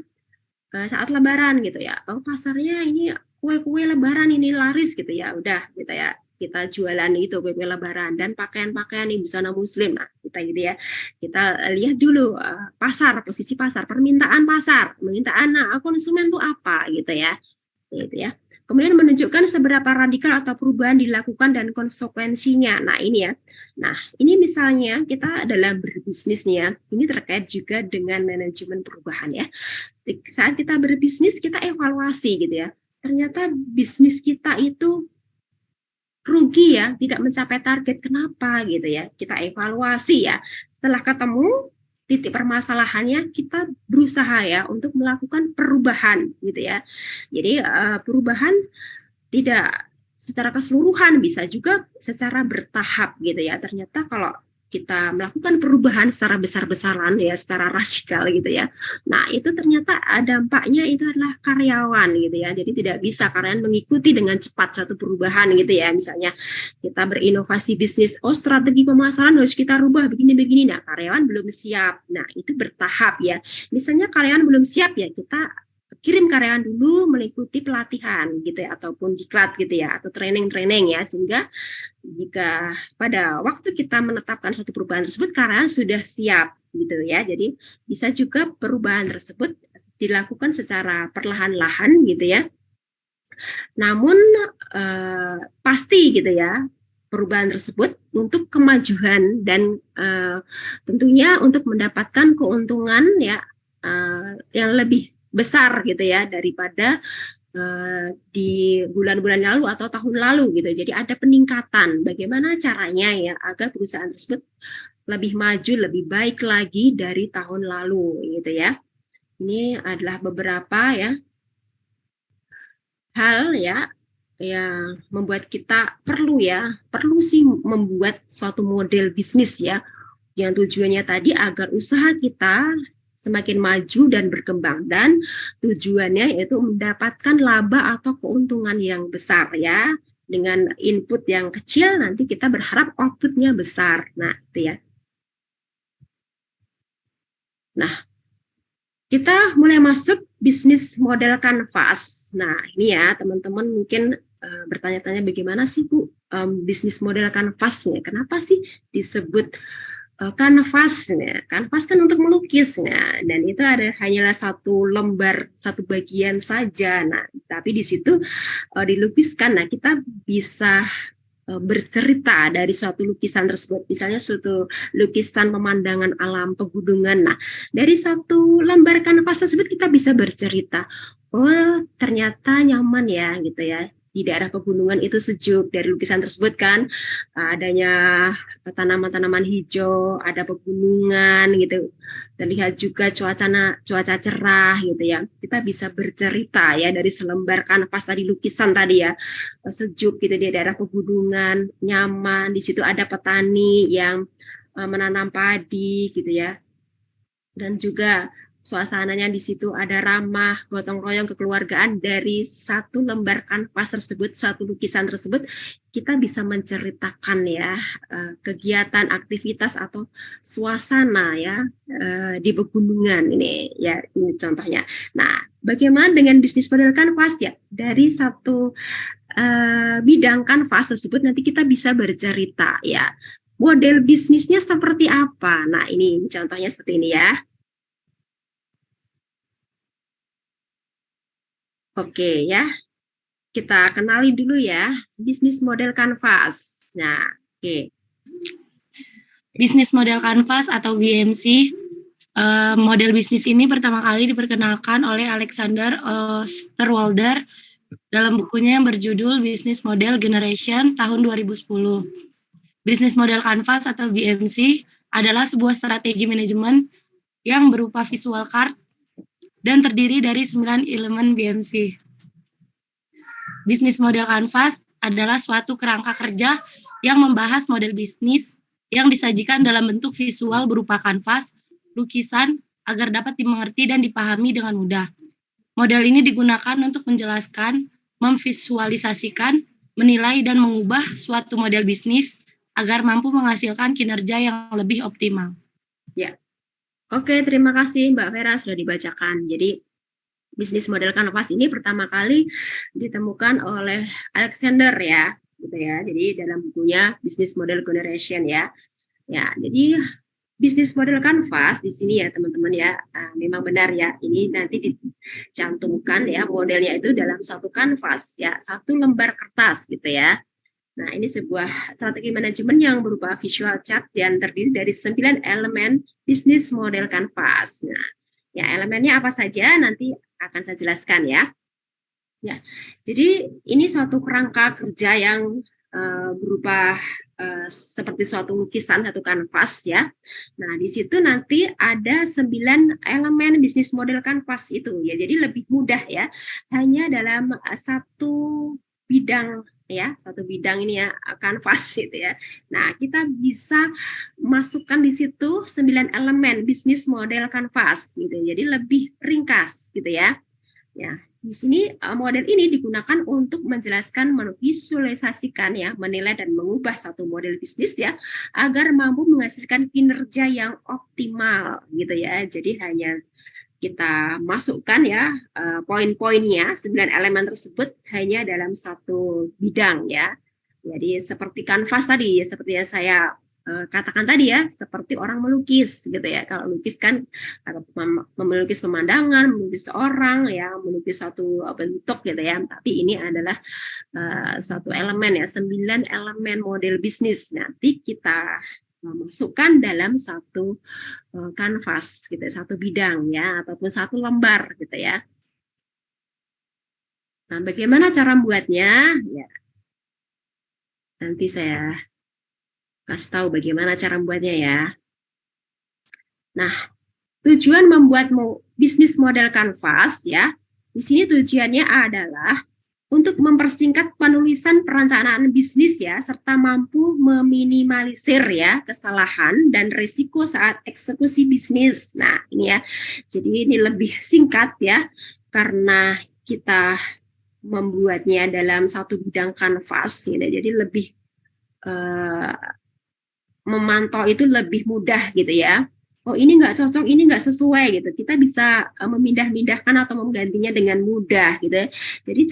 saat lebaran gitu ya, oh pasarnya ini kue-kue lebaran ini laris gitu ya, udah gitu ya, kita jualan itu kue-kue lebaran dan pakaian-pakaian yang busana muslim. Nah, kita gitu ya, kita lihat dulu pasar, posisi pasar, permintaan pasar, permintaan konsumen tuh apa gitu ya, gitu ya. Kemudian menunjukkan seberapa radikal atau perubahan dilakukan dan konsekuensinya. Nah, ini ya. Nah, ini misalnya kita dalam berbisnis nih ya, ini terkait juga dengan manajemen perubahan ya. Saat kita berbisnis, kita evaluasi gitu ya. Ternyata bisnis kita itu rugi ya, tidak mencapai target. Kenapa gitu ya? Kita evaluasi ya. Setelah ketemu titik permasalahannya, kita berusaha ya untuk melakukan perubahan gitu ya. Jadi perubahan tidak secara keseluruhan, bisa juga secara bertahap gitu ya. Ternyata kalau kita melakukan perubahan secara besar-besaran ya, secara radikal gitu ya. Nah, itu ternyata dampaknya itu adalah karyawan gitu ya. Jadi tidak bisa karyawan mengikuti dengan cepat satu perubahan gitu ya. Misalnya kita berinovasi bisnis, oh strategi pemasaran harus kita rubah begini-begini. Nah, karyawan belum siap. Nah, itu bertahap ya. Misalnya karyawan belum siap ya, kita kirim karyawan dulu mengikuti pelatihan gitu ya, ataupun diklat gitu ya, atau training ya, sehingga jika pada waktu kita menetapkan suatu perubahan tersebut karyawan sudah siap gitu ya. Jadi bisa juga perubahan tersebut dilakukan secara perlahan-lahan gitu ya. Namun pasti gitu ya, perubahan tersebut untuk kemajuan dan tentunya untuk mendapatkan keuntungan ya yang lebih besar gitu ya daripada di bulan-bulan lalu atau tahun lalu gitu. Jadi ada peningkatan. Bagaimana caranya ya agar perusahaan tersebut lebih maju, lebih baik lagi dari tahun lalu gitu ya. Ini adalah beberapa ya hal ya membuat kita perlu sih membuat suatu model bisnis ya, yang tujuannya tadi agar usaha kita semakin maju dan berkembang, dan tujuannya yaitu mendapatkan laba atau keuntungan yang besar ya. Dengan input yang kecil nanti kita berharap outputnya besar. Nah, itu ya. Nah, kita mulai masuk bisnis model kanvas. Nah, ini ya teman-teman mungkin bertanya-tanya bagaimana sih Bu bisnis model kanvasnya? Kenapa sih disebut kanvas? Kanvas kan untuk melukis, dan itu hanyalah satu lembar, satu bagian saja. Nah, tapi di situ dilukiskan. Nah, kita bisa bercerita dari suatu lukisan tersebut. Misalnya suatu lukisan pemandangan alam pegunungan. Nah, dari satu lembar kanvas tersebut kita bisa bercerita. Oh, ternyata nyaman ya gitu ya. Di daerah pegunungan itu sejuk, dari lukisan tersebut kan adanya tanaman-tanaman hijau, ada pegunungan gitu. Terlihat juga cuaca cerah gitu ya. Kita bisa bercerita ya dari selembar kanvas tadi, lukisan tadi ya, sejuk gitu di daerah pegunungan, nyaman. Di situ ada petani yang menanam padi gitu ya, dan juga suasananya di situ ada ramah, gotong royong, kekeluargaan. Dari satu lembar kanvas tersebut, satu lukisan tersebut, kita bisa menceritakan ya kegiatan, aktivitas atau suasana ya di pegunungan ini ya, ini contohnya. Nah, bagaimana dengan bisnis model kanvas ya? Dari satu bidang kanvas tersebut nanti kita bisa bercerita ya. Model bisnisnya seperti apa? Nah, ini contohnya seperti ini ya. Oke ya, kita kenali dulu ya bisnis model kanvas. Nah, oke. Bisnis model kanvas atau BMC, model bisnis ini pertama kali diperkenalkan oleh Alexander Osterwalder dalam bukunya yang berjudul Business Model Generation tahun 2010. Bisnis model kanvas atau BMC adalah sebuah strategi manajemen yang berupa visual card dan terdiri dari 9 elemen BMC. Bisnis model kanvas adalah suatu kerangka kerja yang membahas model bisnis yang disajikan dalam bentuk visual berupa kanvas, lukisan, agar dapat dimengerti dan dipahami dengan mudah. Model ini digunakan untuk menjelaskan, memvisualisasikan, menilai, dan mengubah suatu model bisnis agar mampu menghasilkan kinerja yang lebih optimal. Ya, oke, terima kasih Mbak Vera sudah dibacakan. Jadi bisnis model kanvas ini pertama kali ditemukan oleh Alexander ya, gitu ya. Jadi dalam bukunya Business Model Generation ya. Ya, jadi bisnis model kanvas di sini ya teman-teman ya, memang benar ya. Ini nanti dicantumkan ya modelnya itu dalam satu kanvas ya, satu lembar kertas gitu ya. Nah, ini sebuah strategi manajemen yang berupa visual chart dan terdiri dari 9 elemen bisnis model kanvas. Nah, ya elemennya apa saja nanti akan saya jelaskan ya. Ya, jadi ini suatu kerangka kerja yang berupa seperti suatu lukisan, satu kanvas ya. Nah, di situ nanti ada 9 elemen bisnis model kanvas itu ya. Jadi lebih mudah ya. Hanya dalam satu bidang ya, satu bidang ini ya, kanvas gitu ya. Nah, kita bisa masukkan di situ 9 elemen bisnis model kanvas gitu. Jadi lebih ringkas gitu ya. Ya, di sini model ini digunakan untuk menjelaskan, memvisualisasikan ya, menilai dan mengubah satu model bisnis ya, agar mampu menghasilkan kinerja yang optimal gitu ya. Jadi hanya kita masukkan ya poin-poinnya, 9 elemen tersebut hanya dalam satu bidang ya. Jadi seperti kanvas tadi, seperti yang saya katakan tadi ya, seperti orang melukis gitu ya. Kalau lukis kan melukis pemandangan, melukis orang ya, melukis satu bentuk gitu ya. Tapi ini adalah satu elemen ya, 9 elemen model bisnis. Nanti kita masukkan dalam satu kanvas gitu, satu bidang ya, ataupun satu lembar gitu ya. Nah, bagaimana cara membuatnya? Ya, nanti saya kasih tahu bagaimana cara membuatnya ya. Nah, tujuan membuat bisnis model kanvas ya, di sini tujuannya adalah untuk mempersingkat penulisan perencanaan bisnis ya, serta mampu meminimalisir ya kesalahan dan risiko saat eksekusi bisnis. Nah, ini ya. Jadi ini lebih singkat ya, karena kita membuatnya dalam satu bidang kanvas, gitu. Jadi lebih memantau itu lebih mudah gitu ya. Oh ini nggak cocok, ini nggak sesuai gitu. Kita bisa memindah-mindahkan atau menggantinya dengan mudah gitu. Jadi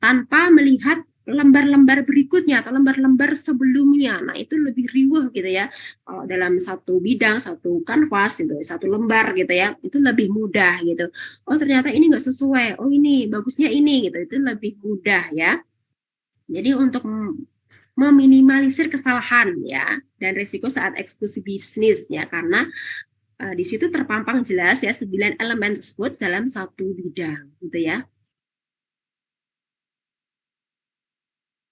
tanpa melihat lembar-lembar berikutnya atau lembar-lembar sebelumnya. Nah itu lebih riuh gitu ya. Kalau dalam satu bidang, satu kanvas gitu, satu lembar gitu ya, itu lebih mudah gitu. Oh ternyata ini nggak sesuai. Oh ini bagusnya ini gitu. Itu lebih mudah ya. Jadi untuk meminimalisir kesalahan ya dan risiko saat eksekusi bisnis ya, karena di situ terpampang jelas ya 9 elemen tersebut dalam satu bidang gitu ya.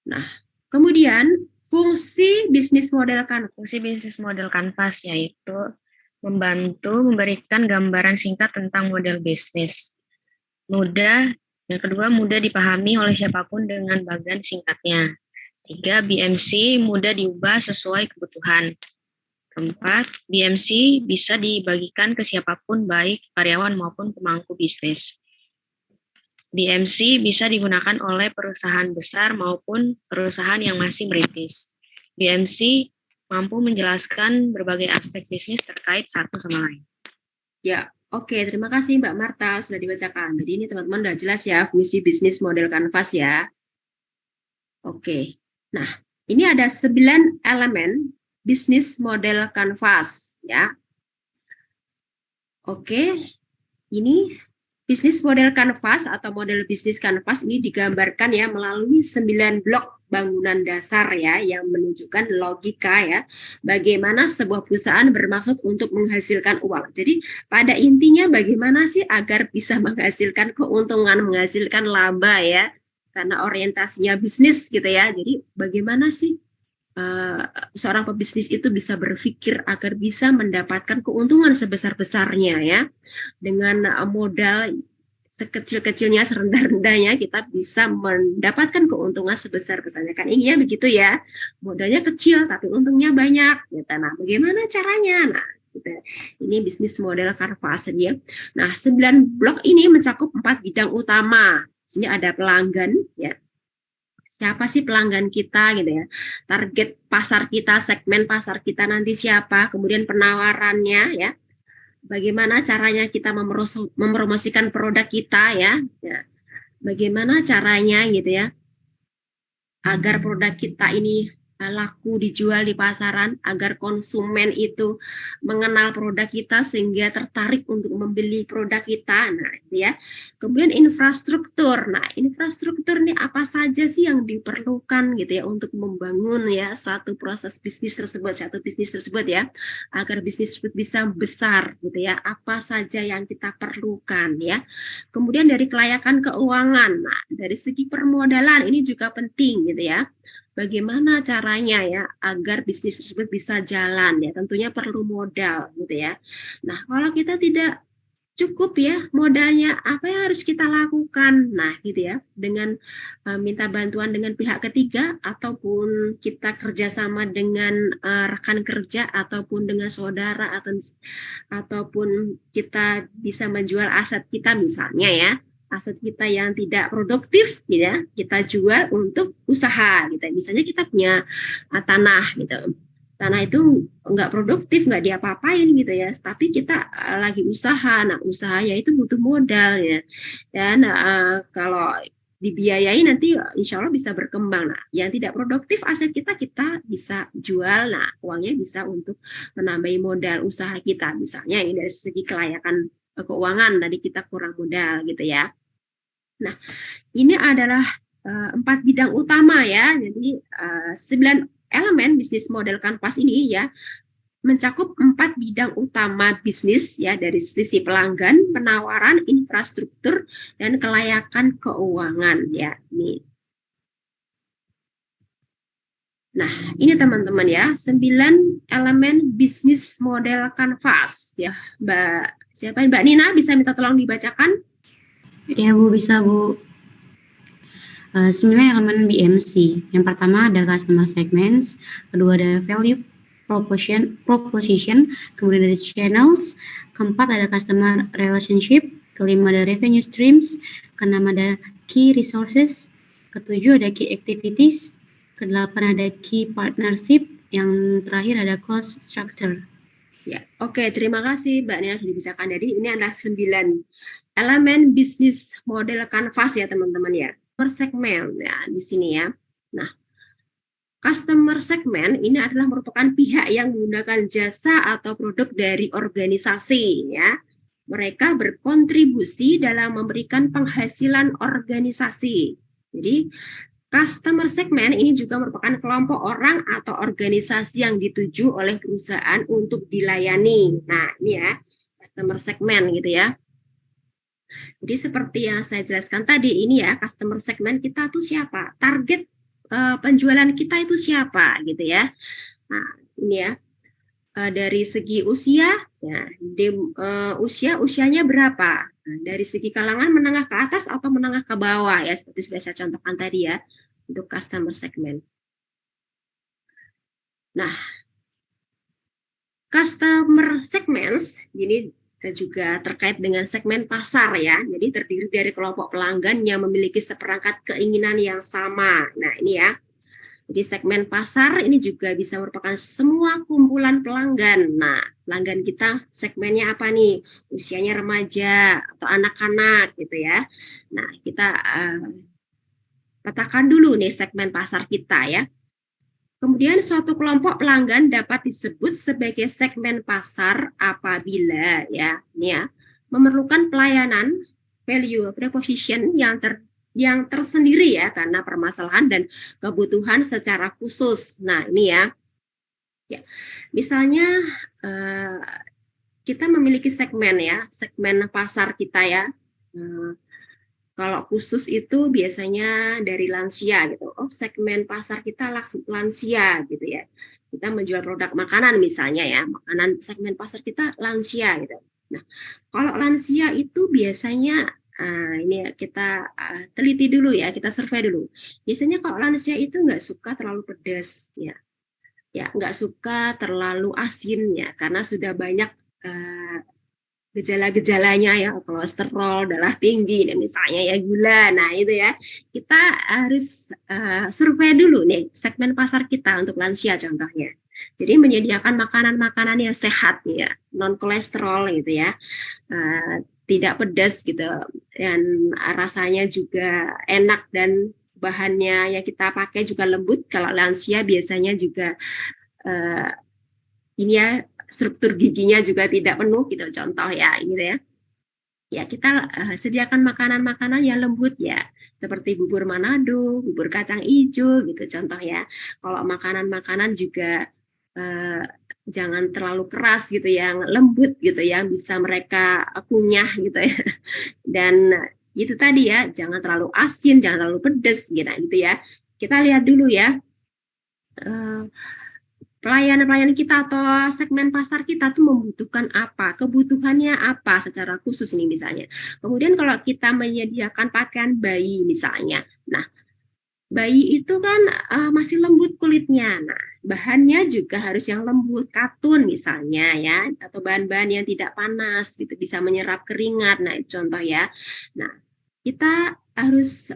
Nah, kemudian fungsi bisnis model kanvas. Fungsi bisnis model kanvas yaitu membantu memberikan gambaran singkat tentang model bisnis. Yang kedua, mudah dipahami oleh siapapun dengan bagan singkatnya. 3, BMC mudah diubah sesuai kebutuhan. 4, BMC bisa dibagikan ke siapapun, baik karyawan maupun pemangku bisnis. BMC bisa digunakan oleh perusahaan besar maupun perusahaan yang masih merintis. BMC mampu menjelaskan berbagai aspek bisnis terkait satu sama lain. Ya, oke. Terima kasih Mbak Marta sudah dibacakan. Jadi ini teman-teman udah jelas ya fungsi bisnis model kanvas ya. Oke. Nah, ini ada 9 elemen bisnis model kanvas ya. Oke. Ini bisnis model kanvas atau model bisnis kanvas ini digambarkan ya melalui 9 blok bangunan dasar ya yang menunjukkan logika ya bagaimana sebuah perusahaan bermaksud untuk menghasilkan uang. Jadi pada intinya bagaimana sih agar bisa menghasilkan keuntungan, menghasilkan laba ya, karena orientasinya bisnis gitu ya. Jadi bagaimana sih seorang pebisnis itu bisa berpikir agar bisa mendapatkan keuntungan sebesar-besarnya ya, dengan modal sekecil-kecilnya, serendah-rendahnya kita bisa mendapatkan keuntungan sebesar-besarnya. Kan inginnya begitu ya, modalnya kecil tapi untungnya banyak gitu. Nah bagaimana caranya? Nah gitu. Ini bisnis model kanvas ya. Nah 9 blok ini mencakup 4 bidang utama. Di sini ada pelanggan ya, siapa sih pelanggan kita gitu ya, target pasar kita, segmen pasar kita nanti siapa, kemudian penawarannya ya, bagaimana caranya kita mempromosikan produk kita ya, bagaimana caranya gitu ya agar produk kita ini laku dijual di pasaran, agar konsumen itu mengenal produk kita sehingga tertarik untuk membeli produk kita. Nah, itu ya. Kemudian infrastruktur. Nah, infrastruktur ini apa saja sih yang diperlukan gitu ya untuk membangun ya satu proses bisnis tersebut, satu bisnis tersebut ya, agar bisnis tersebut bisa besar gitu ya. Apa saja yang kita perlukan ya. Kemudian dari kelayakan keuangan. Nah, dari segi permodalan ini juga penting gitu ya. Bagaimana caranya ya agar bisnis tersebut bisa jalan ya, tentunya perlu modal gitu ya. Nah kalau kita tidak cukup ya modalnya, apa yang harus kita lakukan? Nah gitu ya, dengan minta bantuan dengan pihak ketiga ataupun kita kerjasama dengan rekan kerja ataupun dengan saudara ataupun kita bisa menjual aset kita misalnya ya, aset kita yang tidak produktif gitu ya, kita jual untuk usaha gitu. Misalnya kita punya tanah gitu. Tanah itu nggak produktif, nggak diapa-apain gitu ya, tapi kita lagi usaha. Nah, usahanya itu butuh modal ya. Dan kalau dibiayai nanti insya Allah bisa berkembang. Nah, yang tidak produktif aset kita bisa jual. Nah, uangnya bisa untuk menambahi modal usaha kita. Misalnya ini dari segi kelayakan keuangan tadi kita kurang modal gitu ya. Nah, ini adalah 4 bidang utama ya. Jadi 9 elemen bisnis model kanvas ini ya mencakup 4 bidang utama bisnis ya, dari sisi pelanggan, penawaran, infrastruktur, dan kelayakan keuangan ya. Nah, ini teman-teman ya, 9 elemen bisnis model kanvas ya. Mbak Nina bisa minta tolong dibacakan? Ya Bu, bisa Bu. 9 elemen BMC. Yang pertama ada customer segments, kedua ada value proposition, kemudian ada channels, keempat ada customer relationship, kelima ada revenue streams, keenam ada key resources, ketujuh ada key activities, kedelapan ada key partnership, yang terakhir ada cost structure. Ya, oke, terima kasih Mbak Nina sudah dibacakan. Jadi ini adalah 9 elemen bisnis model Canvas ya teman-teman ya. Per segmen ya di sini ya. Nah, customer segment ini adalah merupakan pihak yang menggunakan jasa atau produk dari organisasi ya. Mereka berkontribusi dalam memberikan penghasilan organisasi. Jadi customer segment ini juga merupakan kelompok orang atau organisasi yang dituju oleh perusahaan untuk dilayani. Nah, ini ya, customer segment gitu ya. Jadi seperti yang saya jelaskan tadi, ini ya, customer segment kita tuh siapa? Target penjualan kita itu siapa gitu ya. Nah, ini ya. Dari segi usia, ya, usianya berapa? Nah, dari segi kalangan menengah ke atas atau menengah ke bawah ya, seperti sudah saya contohkan tadi ya, untuk customer segment. Nah, customer segments ini juga terkait dengan segmen pasar ya, jadi terdiri dari kelompok pelanggan yang memiliki seperangkat keinginan yang sama. Nah, ini ya. Jadi segmen pasar ini juga bisa merupakan semua kumpulan pelanggan. Nah, pelanggan kita segmennya apa nih? Usianya remaja atau anak-anak gitu ya. Nah, kita petakan dulu nih segmen pasar kita ya. Kemudian suatu kelompok pelanggan dapat disebut sebagai segmen pasar apabila ya, ini ya, memerlukan pelayanan value proposition yang tersendiri ya karena permasalahan dan kebutuhan secara khusus. Nah, ini ya. Ya. Misalnya kita memiliki segmen ya, segmen pasar kita ya. Kalau khusus itu biasanya dari lansia gitu. Oh, segmen pasar kita lansia gitu ya. Kita menjual produk makanan misalnya ya, makanan segmen pasar kita lansia gitu. Nah, kalau lansia itu biasanya ini kita teliti dulu ya, kita survei dulu. Biasanya kalau lansia itu nggak suka terlalu pedas ya, nggak suka terlalu asin ya, karena sudah banyak gejala-gejalanya ya, kolesterol, darah tinggi, dan misalnya ya gula. Nah itu ya, kita harus survei dulu nih segmen pasar kita untuk lansia contohnya. Jadi menyediakan makanan-makanan yang sehat ya, non kolesterol gitu ya, tidak pedas gitu, dan rasanya juga enak dan bahannya yang kita pakai juga lembut. Kalau lansia biasanya juga ini ya, struktur giginya juga tidak penuh gitu contoh ya gitu ya. Ya kita sediakan makanan-makanan yang lembut ya, seperti bubur Manado, bubur kacang hijau gitu contoh ya. Kalau makanan-makanan juga jangan terlalu keras gitu, yang lembut gitu ya, bisa mereka kunyah gitu ya. Dan itu tadi ya, jangan terlalu asin, jangan terlalu pedas gitu ya. Kita lihat dulu ya. Pelayanan kita atau segmen pasar kita tuh membutuhkan apa, kebutuhannya apa secara khusus nih misalnya. Kemudian kalau kita menyediakan pakaian bayi misalnya, nah bayi itu kan masih lembut kulitnya, nah bahannya juga harus yang lembut, katun misalnya ya, atau bahan-bahan yang tidak panas gitu, bisa menyerap keringat. Nah contoh ya. Nah kita harus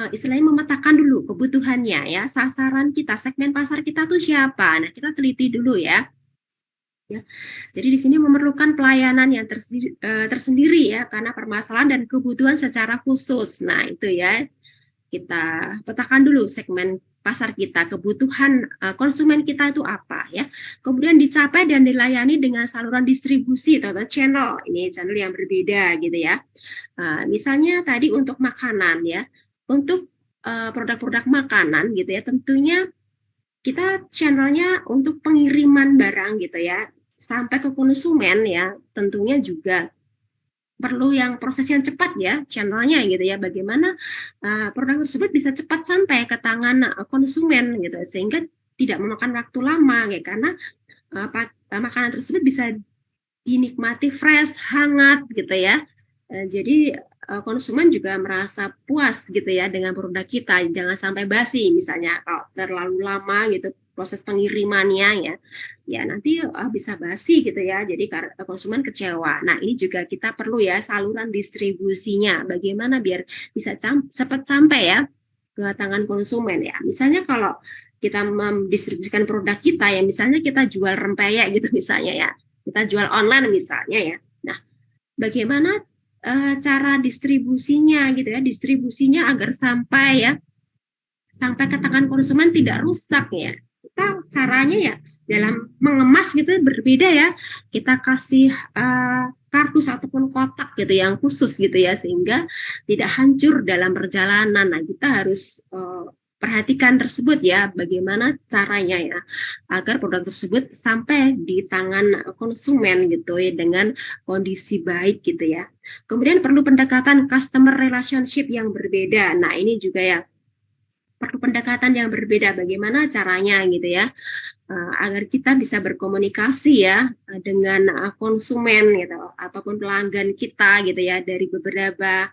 istilahnya memetakan dulu kebutuhannya ya, sasaran kita, segmen pasar kita tuh siapa. Nah, kita teliti dulu ya. Ya. Jadi di sini memerlukan pelayanan yang tersendiri ya, karena permasalahan dan kebutuhan secara khusus. Nah, itu ya. Kita petakan dulu segmen pasar kita, kebutuhan konsumen kita itu apa ya. Kemudian dicapai dan dilayani dengan saluran distribusi atau channel. Ini channel yang berbeda gitu ya. Misalnya tadi untuk makanan ya, untuk produk-produk makanan gitu ya, tentunya kita channelnya untuk pengiriman barang gitu ya, sampai ke konsumen ya, tentunya juga perlu yang proses yang cepat ya, channelnya gitu ya, bagaimana produk tersebut bisa cepat sampai ke tangan konsumen gitu, sehingga tidak memakan waktu lama ya, karena makanan tersebut bisa dinikmati fresh, hangat gitu ya. Jadi konsumen juga merasa puas gitu ya dengan produk kita, jangan sampai basi misalnya kalau terlalu lama gitu proses pengirimannya ya nanti bisa basi gitu ya, jadi konsumen kecewa. Nah ini juga kita perlu ya saluran distribusinya, bagaimana biar bisa cepat sampai ya ke tangan konsumen ya. Misalnya kalau kita mendistribusikan produk kita ya, misalnya kita jual rempeyek gitu misalnya ya, kita jual online misalnya ya. Nah, bagaimana cara distribusinya gitu ya, distribusinya agar sampai ke tangan konsumen tidak rusak ya. Kita caranya ya dalam mengemas gitu berbeda ya. Kita kasih kardus ataupun kotak gitu yang khusus gitu ya, sehingga tidak hancur dalam perjalanan. Nah, kita harus perhatikan tersebut ya, bagaimana caranya ya agar produk tersebut sampai di tangan konsumen gitu ya dengan kondisi baik gitu ya. Kemudian perlu pendekatan customer relationship yang berbeda. Nah, ini juga ya perlu pendekatan yang berbeda, bagaimana caranya gitu ya agar kita bisa berkomunikasi ya dengan konsumen gitu ataupun pelanggan kita gitu ya dari beberapa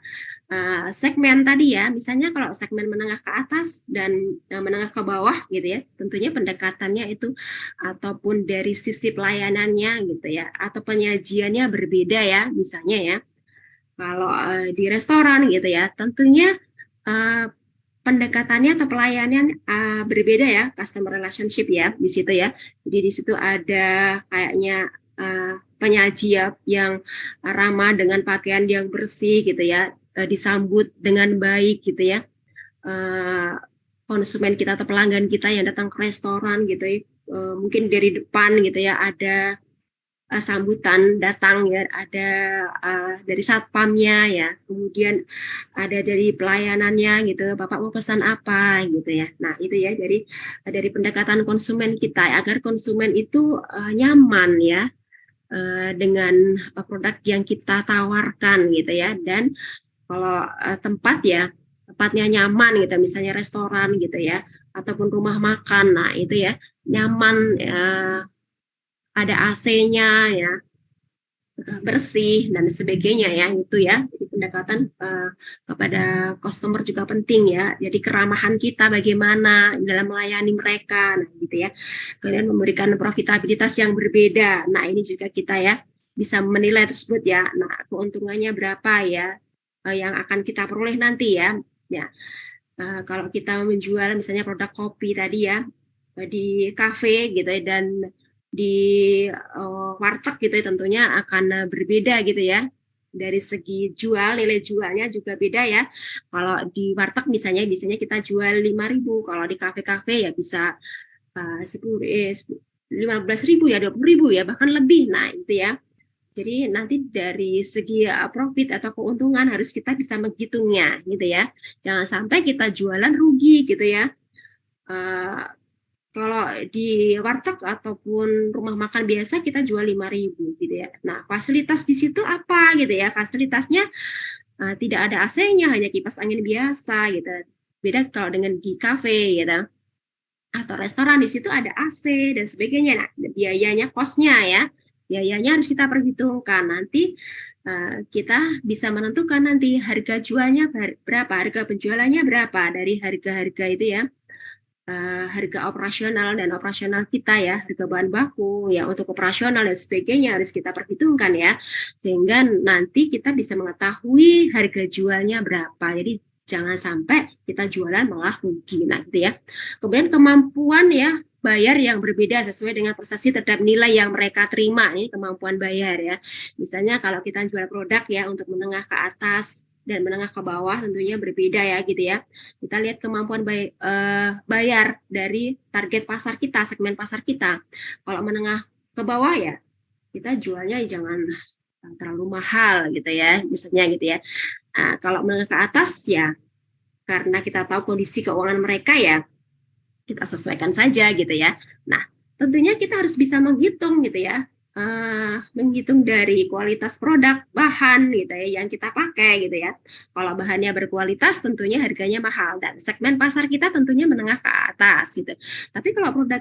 segmen tadi ya. Misalnya kalau segmen menengah ke atas dan menengah ke bawah gitu ya, tentunya pendekatannya itu ataupun dari sisi pelayanannya gitu ya atau penyajiannya berbeda ya. Misalnya ya kalau di restoran gitu ya, tentunya pendekatannya atau pelayanan berbeda ya, customer relationship ya di situ ya. Jadi di situ ada kayaknya penyaji ya yang ramah dengan pakaian yang bersih gitu ya, disambut dengan baik gitu ya. Konsumen kita atau pelanggan kita yang datang ke restoran gitu ya, mungkin dari depan gitu ya ada sambutan datang ya, ada dari satpamnya ya, kemudian ada dari pelayanannya gitu, Bapak mau pesan apa gitu ya. Nah itu ya dari pendekatan konsumen kita agar konsumen itu nyaman ya dengan produk yang kita tawarkan gitu ya. Dan kalau tempatnya nyaman gitu, misalnya restoran gitu ya ataupun rumah makan, nah itu ya nyaman ada AC-nya ya, bersih dan sebagainya ya, itu ya. Jadi pendekatan kepada customer juga penting ya. Jadi keramahan kita bagaimana dalam melayani mereka, nah gitu ya. Kemudian memberikan profitabilitas yang berbeda. Nah ini juga kita ya bisa menilai tersebut ya. Nah keuntungannya berapa ya yang akan kita peroleh nanti ya. Ya kalau kita menjual misalnya produk kopi tadi ya di kafe gitu ya dan di warteg gitu ya, tentunya akan berbeda gitu ya. Dari segi nilai jualnya juga beda ya. Kalau di warteg misalnya biasanya kita jual 5.000, kalau di kafe-kafe ya bisa 15.000 ya, 20.000 ya, bahkan lebih. Nah itu ya. Jadi nanti dari segi profit atau keuntungan harus kita bisa menghitungnya gitu ya. Jangan sampai kita jualan rugi gitu ya. Kalau di warteg ataupun rumah makan biasa kita jual 5.000 gitu ya. Nah, fasilitas di situ apa gitu ya? Fasilitasnya tidak ada AC-nya, hanya kipas angin biasa gitu. Beda kalau dengan di kafe gitu. Atau restoran di situ ada AC dan sebagainya. Nah, biayanya, kosnya ya. Biayanya harus kita perhitungkan. Nanti kita bisa menentukan nanti harga jualnya berapa, harga penjualannya berapa dari harga-harga itu ya. Harga operasional dan operasional kita ya, harga bahan baku ya untuk operasional dan sebagainya harus kita perhitungkan ya, sehingga nanti kita bisa mengetahui harga jualnya berapa. Jadi jangan sampai kita jualan malah rugi. Nah gitu ya. Kemudian kemampuan ya bayar yang berbeda sesuai dengan persepsi terhadap nilai yang mereka terima. Ini kemampuan bayar ya. Misalnya kalau kita jual produk ya untuk menengah ke atas dan menengah ke bawah tentunya berbeda ya gitu ya. Kita lihat kemampuan bayar dari target pasar kita, segmen pasar kita. Kalau menengah ke bawah ya kita jualnya jangan terlalu mahal gitu ya, misalnya gitu ya. Kalau menengah ke atas ya karena kita tahu kondisi keuangan mereka ya kita sesuaikan saja gitu ya. Nah tentunya kita harus bisa menghitung gitu ya. Menghitung dari kualitas produk bahan gitu ya yang kita pakai gitu ya. Kalau bahannya berkualitas tentunya harganya mahal dan segmen pasar kita tentunya menengah ke atas gitu. Tapi kalau produk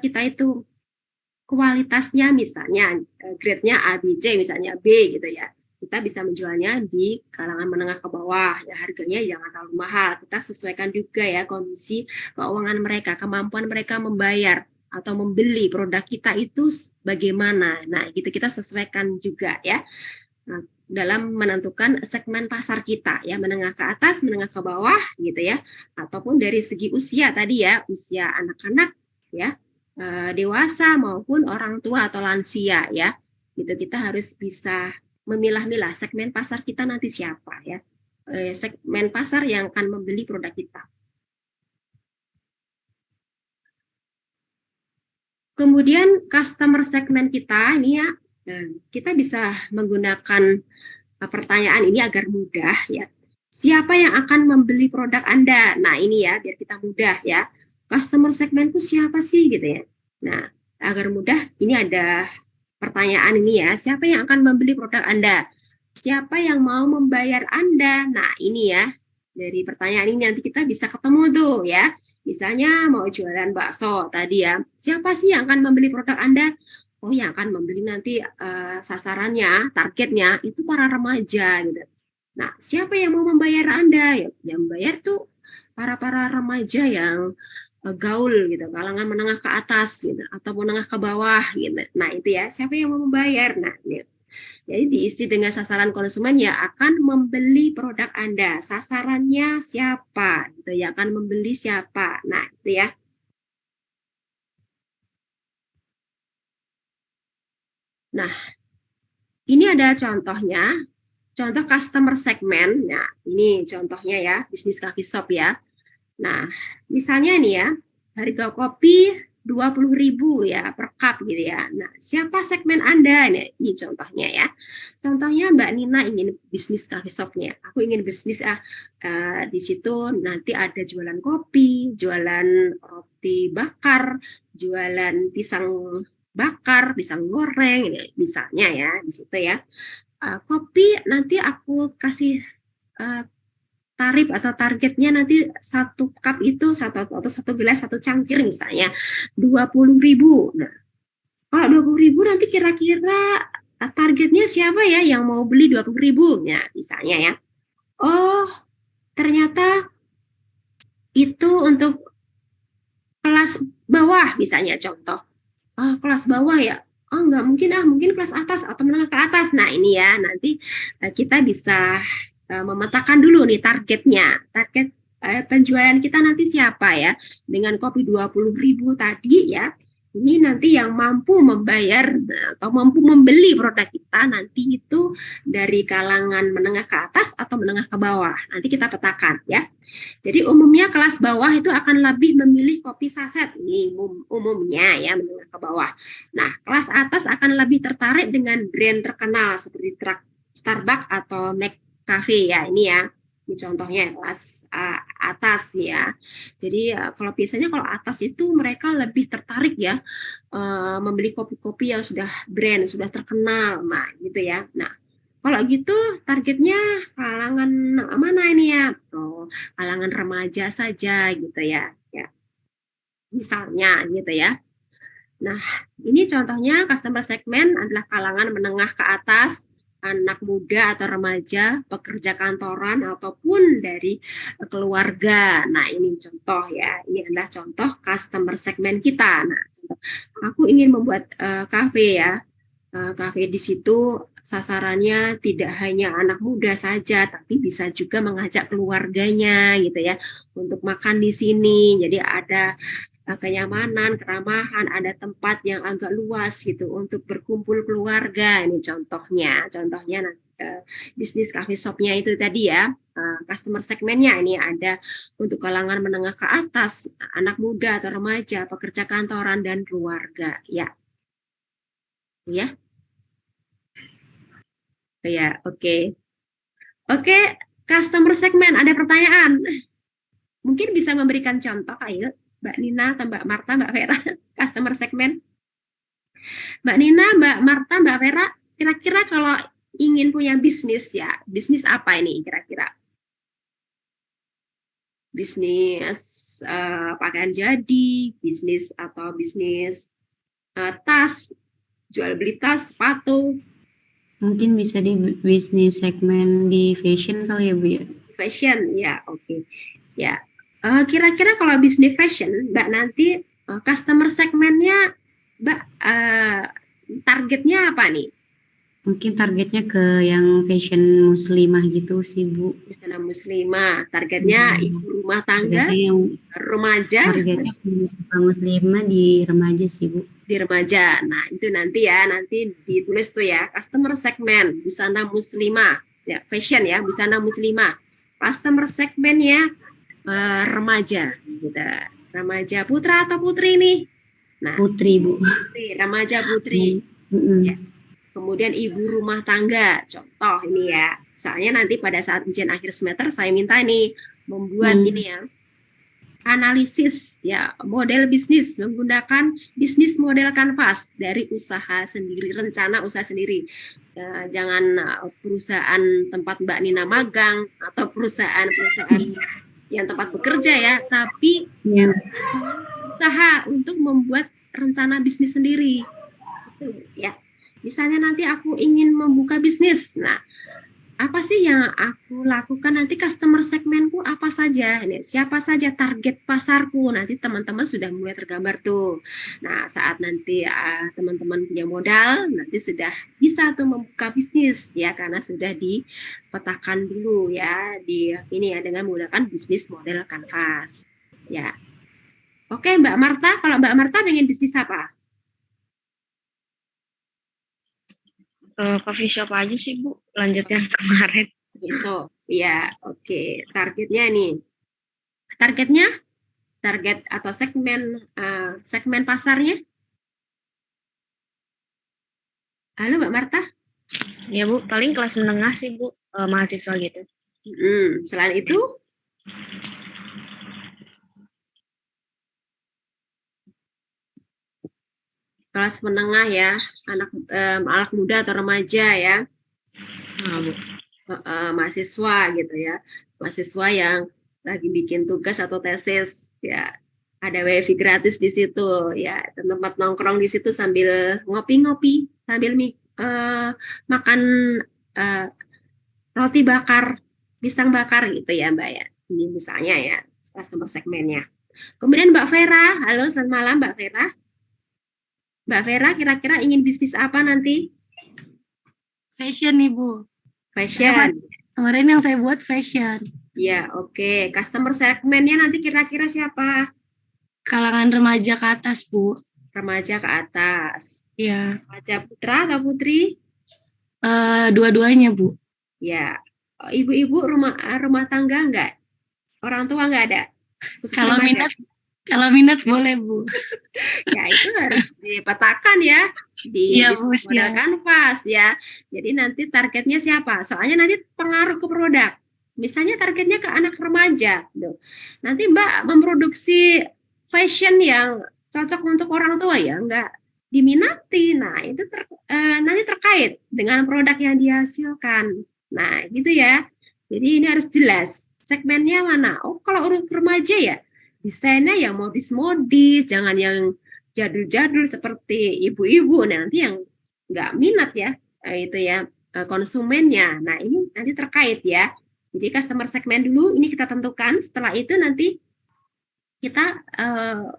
kita itu kualitasnya misalnya grade-nya A, B, C misalnya B gitu ya. kita bisa menjualnya di kalangan menengah ke bawah, ya harganya jangan terlalu mahal. Kita sesuaikan juga ya kondisi keuangan mereka, kemampuan mereka membayar atau membeli produk kita itu bagaimana. Nah, gitu kita sesuaikan juga ya. Nah, dalam menentukan segmen pasar kita ya, menengah ke atas, menengah ke bawah gitu ya, ataupun dari segi usia tadi ya, usia anak-anak ya, dewasa maupun orang tua atau lansia ya, gitu kita harus bisa memilah-milah segmen pasar kita nanti siapa ya, segmen pasar yang akan membeli produk kita. Kemudian customer segmen kita ini ya, kita bisa menggunakan pertanyaan ini agar mudah ya. Siapa yang akan membeli produk Anda? Nah, ini ya biar kita mudah ya. Customer segmenku siapa sih gitu ya. Nah, agar mudah ini ada pertanyaan ini ya. Siapa yang akan membeli produk Anda? Siapa yang mau membayar Anda? Nah, ini ya. Dari pertanyaan ini nanti kita bisa ketemu tuh ya. Misalnya mau jualan bakso tadi ya. Siapa sih yang akan membeli produk Anda? Oh, yang akan membeli nanti sasarannya, targetnya itu para remaja gitu. Nah, siapa yang mau membayar Anda? Yang membayar tuh para remaja yang gaul gitu, kalangan menengah ke atas gitu, atau menengah ke bawah gitu. Nah, itu ya, siapa yang mau membayar? Nah, ya. Jadi diisi dengan sasaran konsumen yang akan membeli produk Anda. Sasarannya siapa? Gitu, yang akan membeli siapa? Nah, itu ya. Nah, ini ada contohnya, contoh customer segment. Nah, ini contohnya ya, bisnis coffee shop ya. Nah, misalnya nih ya, harga kopi 20.000 ya per cup gitu ya. Nah, siapa segmen Anda? Ini contohnya ya. Contohnya Mbak Nina ingin bisnis coffee shopnya. Aku ingin bisnis di situ nanti ada jualan kopi, jualan roti bakar, jualan pisang bakar, pisang goreng, ini misalnya ya di situ ya. Kopi nanti aku kasih tarif atau targetnya nanti satu cup itu satu gelas satu cangkir misalnya 20.000. Nah, kalau 20.000 nanti kira-kira targetnya siapa ya yang mau beli 20.000 ya misalnya ya. Oh, ternyata itu untuk kelas bawah misalnya contoh. Oh, kelas bawah ya. Oh, enggak mungkin mungkin kelas atas atau menengah ke atas. Nah, ini ya nanti kita bisa memetakan dulu nih targetnya. Target penjualan kita nanti siapa ya? Dengan kopi 20.000 tadi ya. Ini nanti yang mampu membayar atau mampu membeli produk kita nanti itu dari kalangan menengah ke atas atau menengah ke bawah. Nanti kita petakan ya. Jadi umumnya kelas bawah itu akan lebih memilih kopi saset. Ini umumnya ya menengah ke bawah. Nah, kelas atas akan lebih tertarik dengan brand terkenal seperti Starbucks atau McCafe ya. Ini ya. Ini contohnya kelas atas ya. Jadi kalau biasanya kalau atas itu mereka lebih tertarik ya membeli kopi-kopi yang sudah brand, sudah terkenal. Nah, gitu ya. Nah, kalau gitu targetnya kalangan mana ini ya? Oh, kalangan remaja saja gitu ya. Ya. Misalnya gitu ya. Nah, ini contohnya customer segment adalah kalangan menengah ke atas, anak muda atau remaja, pekerja kantoran ataupun dari keluarga. Nah, ini contoh ya. Ini adalah contoh customer segment kita. Nah, contoh. Aku ingin membuat kafe ya. Kafe di situ sasarannya tidak hanya anak muda saja, tapi bisa juga mengajak keluarganya gitu ya untuk makan di sini. Jadi ada kenyamanan, keramahan, ada tempat yang agak luas gitu untuk berkumpul keluarga. Ini contohnya bisnis coffee shopnya itu tadi ya, customer segmennya ini ada untuk kalangan menengah ke atas, anak muda atau remaja, pekerja kantoran dan keluarga ya. Ya. Ya, oke. Oke, customer segment ada pertanyaan. Mungkin bisa memberikan contoh ayo Mbak Nina atau Mbak Marta, Mbak Vera, customer segment. Mbak Nina, Mbak Marta, Mbak Vera, kira-kira kalau ingin punya bisnis ya, bisnis apa ini kira-kira? Bisnis pakaian jadi, bisnis atau bisnis tas, jual beli tas, sepatu. Mungkin bisa di bisnis segmen di fashion kali ya Bu ya. Fashion, ya oke. Ya, kira-kira kalau bisnis fashion, Mbak nanti customer segmennya, Mbak targetnya apa nih? Mungkin targetnya ke yang fashion muslimah gitu sih Bu. Busana muslimah, targetnya ibu rumah tangga, Targetnya yang remaja, targetnya muslimah di remaja sih Bu. di remaja. Nah, itu nanti ya, nanti ditulis tuh ya, customer segmen busana muslimah, ya fashion ya, busana muslimah. Customer segmennya remaja, gitu. Remaja putra atau putri nih? Nah, Putri Bu. putri, remaja putri. Ya. Kemudian ibu rumah tangga, contoh ini ya. Soalnya nanti pada saat ujian akhir semester saya minta nih membuat ini ya, analisis ya model bisnis menggunakan bisnis model kanvas dari usaha sendiri, rencana usaha sendiri. Jangan perusahaan tempat Mbak Nina magang atau perusahaan-perusahaan yang tempat bekerja ya, tapi usaha untuk membuat rencana bisnis sendiri. Itu ya. Misalnya nanti aku ingin membuka bisnis. Nah, apa sih yang aku lakukan nanti, customer segmenku apa saja, siapa saja target pasarku, nanti teman-teman sudah mulai tergambar tuh. Nah, saat nanti teman-teman punya modal, nanti sudah bisa tuh membuka bisnis ya, karena sudah dipetakan dulu ya di ini ya dengan menggunakan bisnis model kanvas ya. Oke Mbak Marta, kalau Mbak Marta pengen bisnis apa? Coffee shop aja sih Bu, lanjut yang kemarin. Besok ya, oke. Targetnya target atau segmen pasarnya. Halo Mbak Marta. Ya Bu, paling kelas menengah sih Bu, mahasiswa gitu. Selain itu kelas menengah ya, anak muda atau remaja ya. Bu. Mahasiswa gitu ya, mahasiswa yang lagi bikin tugas atau tesis ya, ada wifi gratis di situ ya, tempat nongkrong di situ sambil ngopi-ngopi, sambil makan roti bakar, pisang bakar gitu ya Mbak ya, ini misalnya ya customer segmennya. Kemudian Mbak Vera, halo selamat malam Mbak Vera. Mbak Vera kira-kira ingin bisnis apa nanti? Fashion Ibu. Fashion. Kemarin yang saya buat fashion. Ya, oke. Customer segmennya nanti kira-kira siapa? Kalangan remaja ke atas, Bu. Remaja ke atas. Iya. Remaja putra atau putri? Dua-duanya, Bu. Ya. Ibu-ibu rumah tangga enggak? Orang tua enggak ada? Kalau minat boleh, Bu. Ya, itu harus dipetakan ya di bisnis model kanvas ya. Jadi nanti targetnya siapa? Soalnya nanti pengaruh ke produk. Misalnya targetnya ke anak remaja. Nanti Mbak memproduksi fashion yang cocok untuk orang tua ya, enggak diminati. Nah, itu nanti terkait dengan produk yang dihasilkan. Nah, gitu ya. Jadi ini harus jelas segmennya mana. Oh, kalau untuk remaja ya desainnya yang modis-modis, jangan yang jadul-jadul seperti ibu-ibu. Nah, nanti yang nggak minat ya, itu ya konsumennya. Nah, ini nanti terkait ya. Jadi customer segmen dulu ini kita tentukan. Setelah itu nanti kita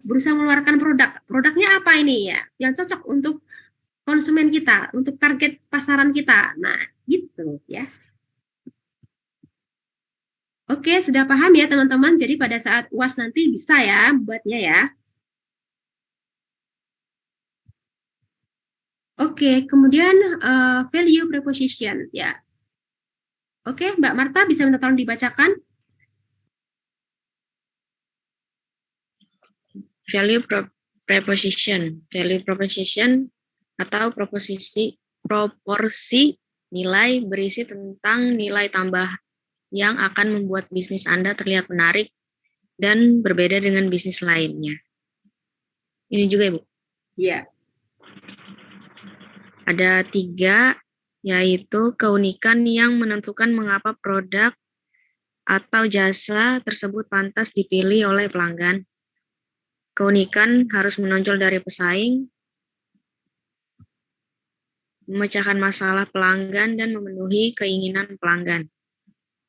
berusaha mengeluarkan produk. Produknya apa ini ya? Yang cocok untuk konsumen kita, untuk target pasaran kita. Nah, gitu ya. Oke, sudah paham ya teman-teman. Jadi pada saat UAS nanti bisa ya buatnya ya. Oke, kemudian value proposition ya. Oke, Mbak Marta bisa minta tolong dibacakan. Value proposition. Value proposition atau proporsi nilai berisi tentang nilai tambah yang akan membuat bisnis Anda terlihat menarik dan berbeda dengan bisnis lainnya. Ini juga, Ibu? Iya. Ada 3, yaitu keunikan yang menentukan mengapa produk atau jasa tersebut pantas dipilih oleh pelanggan. Keunikan harus menonjol dari pesaing. memecahkan masalah pelanggan, dan memenuhi keinginan pelanggan.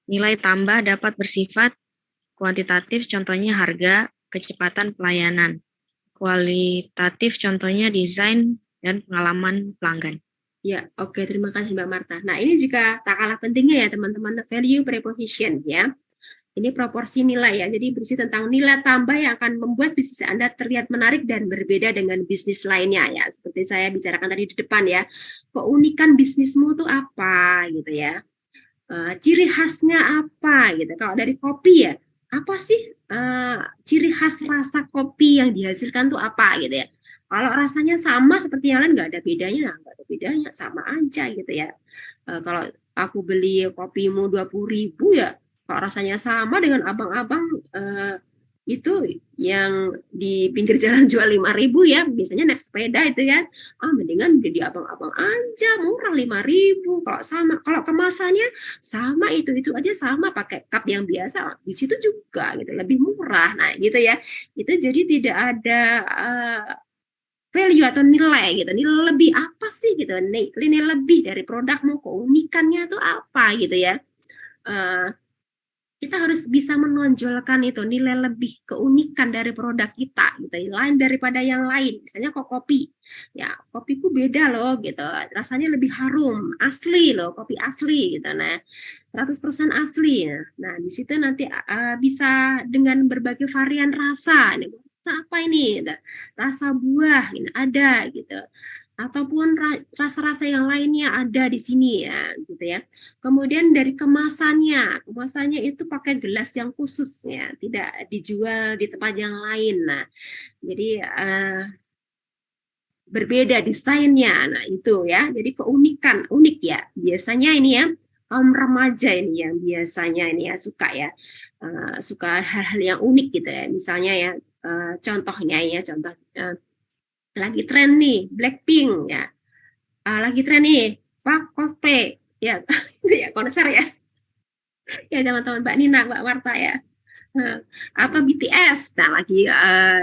Nilai tambah dapat bersifat kuantitatif, contohnya harga, kecepatan pelayanan. Kualitatif, contohnya desain dan pengalaman pelanggan. Ya, oke, terima kasih Mbak Marta. Nah, ini juga tak kalah pentingnya ya teman-teman, value proposition ya. Ini proporsi nilai ya, jadi berisi tentang nilai tambah yang akan membuat bisnis Anda terlihat menarik dan berbeda dengan bisnis lainnya ya. Seperti saya bicarakan tadi di depan ya, keunikan bisnismu itu apa gitu ya, ciri khasnya apa gitu. Kalau dari kopi ya, apa sih ciri khas rasa kopi yang dihasilkan tuh apa gitu ya. Kalau rasanya sama seperti yang lain nggak ada bedanya, sama aja gitu ya. Kalau aku beli kopimu 20.000 ya, kalau rasanya sama dengan abang-abang itu yang di pinggir jalan jual 5.000 ya, biasanya naik sepeda itu kan, mendingan jadi abang-abang aja, murah 5.000. Kalau sama, kalau kemasannya sama, itu aja sama, pakai cup yang biasa di situ juga gitu, lebih murah. Nah gitu ya, itu jadi tidak ada value atau nilai gitu, nilai lebih apa sih gitu, nilai lebih dari produkmu, keunikannya tuh apa gitu ya. Kita harus bisa menonjolkan itu nilai lebih, keunikan dari produk kita gitu, lain daripada yang lain. Misalnya kok kopi, ya kopiku beda loh gitu, rasanya lebih harum, asli loh, kopi asli gitu. Nah 100% asli. Nah di situ nanti bisa dengan berbagai varian rasa. Ini rasa apa ini? Rasa buah ini ada gitu, ataupun rasa-rasa yang lainnya ada di sini ya gitu ya. Kemudian dari kemasannya itu pakai gelas yang khusus ya, tidak dijual di tempat yang lain. Nah jadi berbeda desainnya. Nah itu ya, jadi keunikan, unik ya. Biasanya ini ya kaum remaja ini yang biasanya ini ya suka ya, suka hal-hal yang unik gitu ya. Misalnya ya, contohnya ya, lagi tren nih Blackpink ya, lagi tren nih Coldplay ya, ya konser ya, ya teman-teman Mbak Nina, Mbak Marta ya, atau BTS. Nah lagi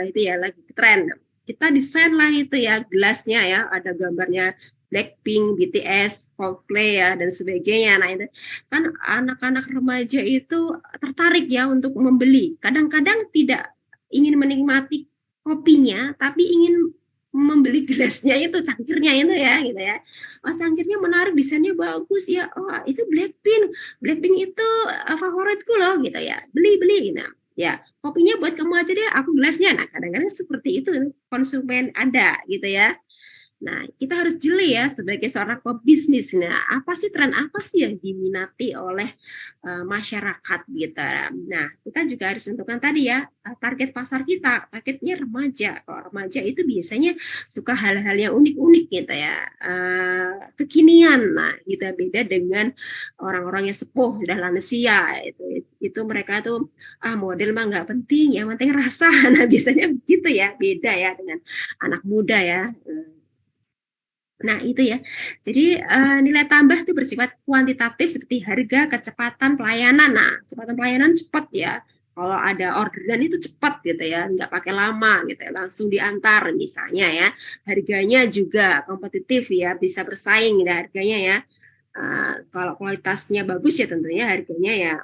itu ya lagi tren, kita desain lah itu ya gelasnya ya, ada gambarnya Blackpink, BTS, Coldplay ya dan sebagainya. Nah itu kan anak-anak remaja itu tertarik ya untuk membeli. Kadang-kadang tidak ingin menikmati kopinya, tapi ingin membeli gelasnya itu, cangkirnya itu ya gitu ya. Cangkirnya menarik, desainnya bagus ya. Itu Blackpink itu favoritku loh gitu ya. Beli gitu. Ya, kopinya buat kamu aja deh, aku gelasnya. Nah, kadang-kadang seperti itu konsumen ada gitu ya. Nah, kita harus jeli ya sebagai seorang pebisnis. Nah, apa sih tren apa sih yang diminati oleh masyarakat gitu. Nah, kita juga harus tentukan tadi ya target pasar kita, targetnya remaja. Kalau remaja itu biasanya suka hal-hal yang unik-unik gitu ya, kekinian. Nah, kita beda dengan orang-orang yang sepuh, sudah lansia. Itu mereka tuh model mah nggak penting, yang penting rasa. Nah, biasanya begitu ya, beda ya dengan anak muda ya. Nah itu ya, jadi nilai tambah itu bersifat kuantitatif seperti harga, kecepatan pelayanan. Nah kecepatan pelayanan cepat ya, kalau ada orderan itu cepat gitu ya, nggak pakai lama gitu ya, langsung diantar misalnya ya. Harganya juga kompetitif ya, bisa bersaing ya harganya ya. Kalau kualitasnya bagus ya tentunya harganya ya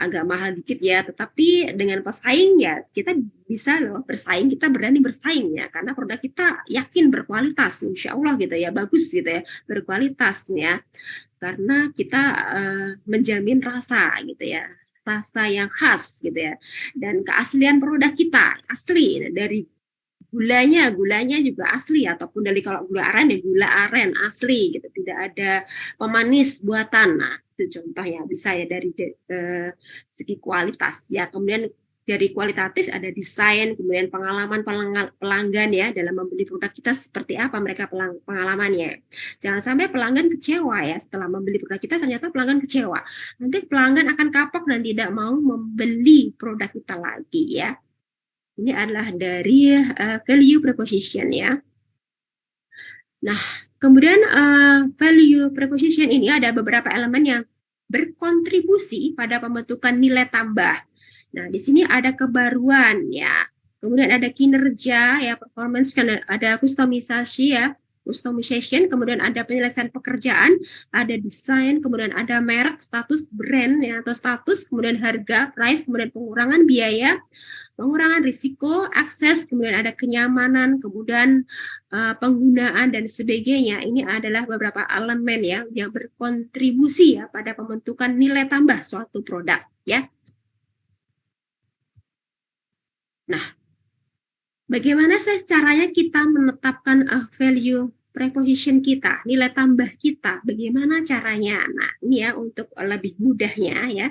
agak mahal dikit ya, tetapi dengan pesaing ya kita bisa loh bersaing, kita berani bersaing ya, karena produk kita yakin berkualitas, insya Allah gitu ya, bagus gitu ya, berkualitas ya, karena kita menjamin rasa gitu ya, rasa yang khas gitu ya, dan keaslian produk kita asli dari gulanya juga asli, ataupun dari kalau gula aren ya gula aren asli gitu, tidak ada pemanis buatan. Nah itu contohnya bisa ya dari segi kualitas ya. Kemudian dari kualitatif ada desain, kemudian pengalaman pelanggan ya dalam membeli produk kita, seperti apa mereka pengalamannya. Jangan sampai pelanggan kecewa ya, setelah membeli produk kita ternyata pelanggan kecewa, nanti pelanggan akan kapok dan tidak mau membeli produk kita lagi ya. Ini adalah dari value proposition ya. Nah, kemudian value proposition ini ada beberapa elemen yang berkontribusi pada pembentukan nilai tambah. Nah, di sini ada kebaruan ya. Kemudian ada kinerja ya, performance, ada kustomisasi ya, customization, kemudian ada penyelesaian pekerjaan, ada desain, kemudian ada merek, status brand ya atau status, kemudian harga, price, kemudian pengurangan biaya, pengurangan risiko, akses, kemudian ada kenyamanan, kemudian penggunaan dan sebagainya. Ini adalah beberapa elemen ya yang berkontribusi ya pada pembentukan nilai tambah suatu produk ya. Nah, bagaimana caranya kita menetapkan value proposition kita, nilai tambah kita, bagaimana caranya? Nah, ini ya untuk lebih mudahnya ya.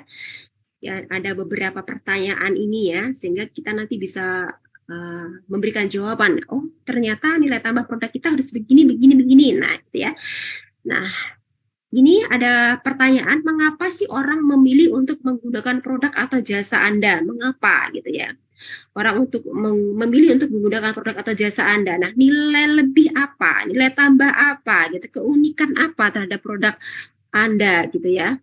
Ya, ada beberapa pertanyaan ini ya, sehingga kita nanti bisa memberikan jawaban. Oh, ternyata nilai tambah produk kita harus begini, begini, begini. Nah, gitu ya. Nah, ini ada pertanyaan, mengapa sih orang memilih untuk menggunakan produk atau jasa Anda? Mengapa gitu ya? Orang untuk memilih untuk menggunakan produk atau jasa Anda. Nah, nilai lebih apa? Nilai tambah apa? Gitu, keunikan apa terhadap produk Anda gitu ya?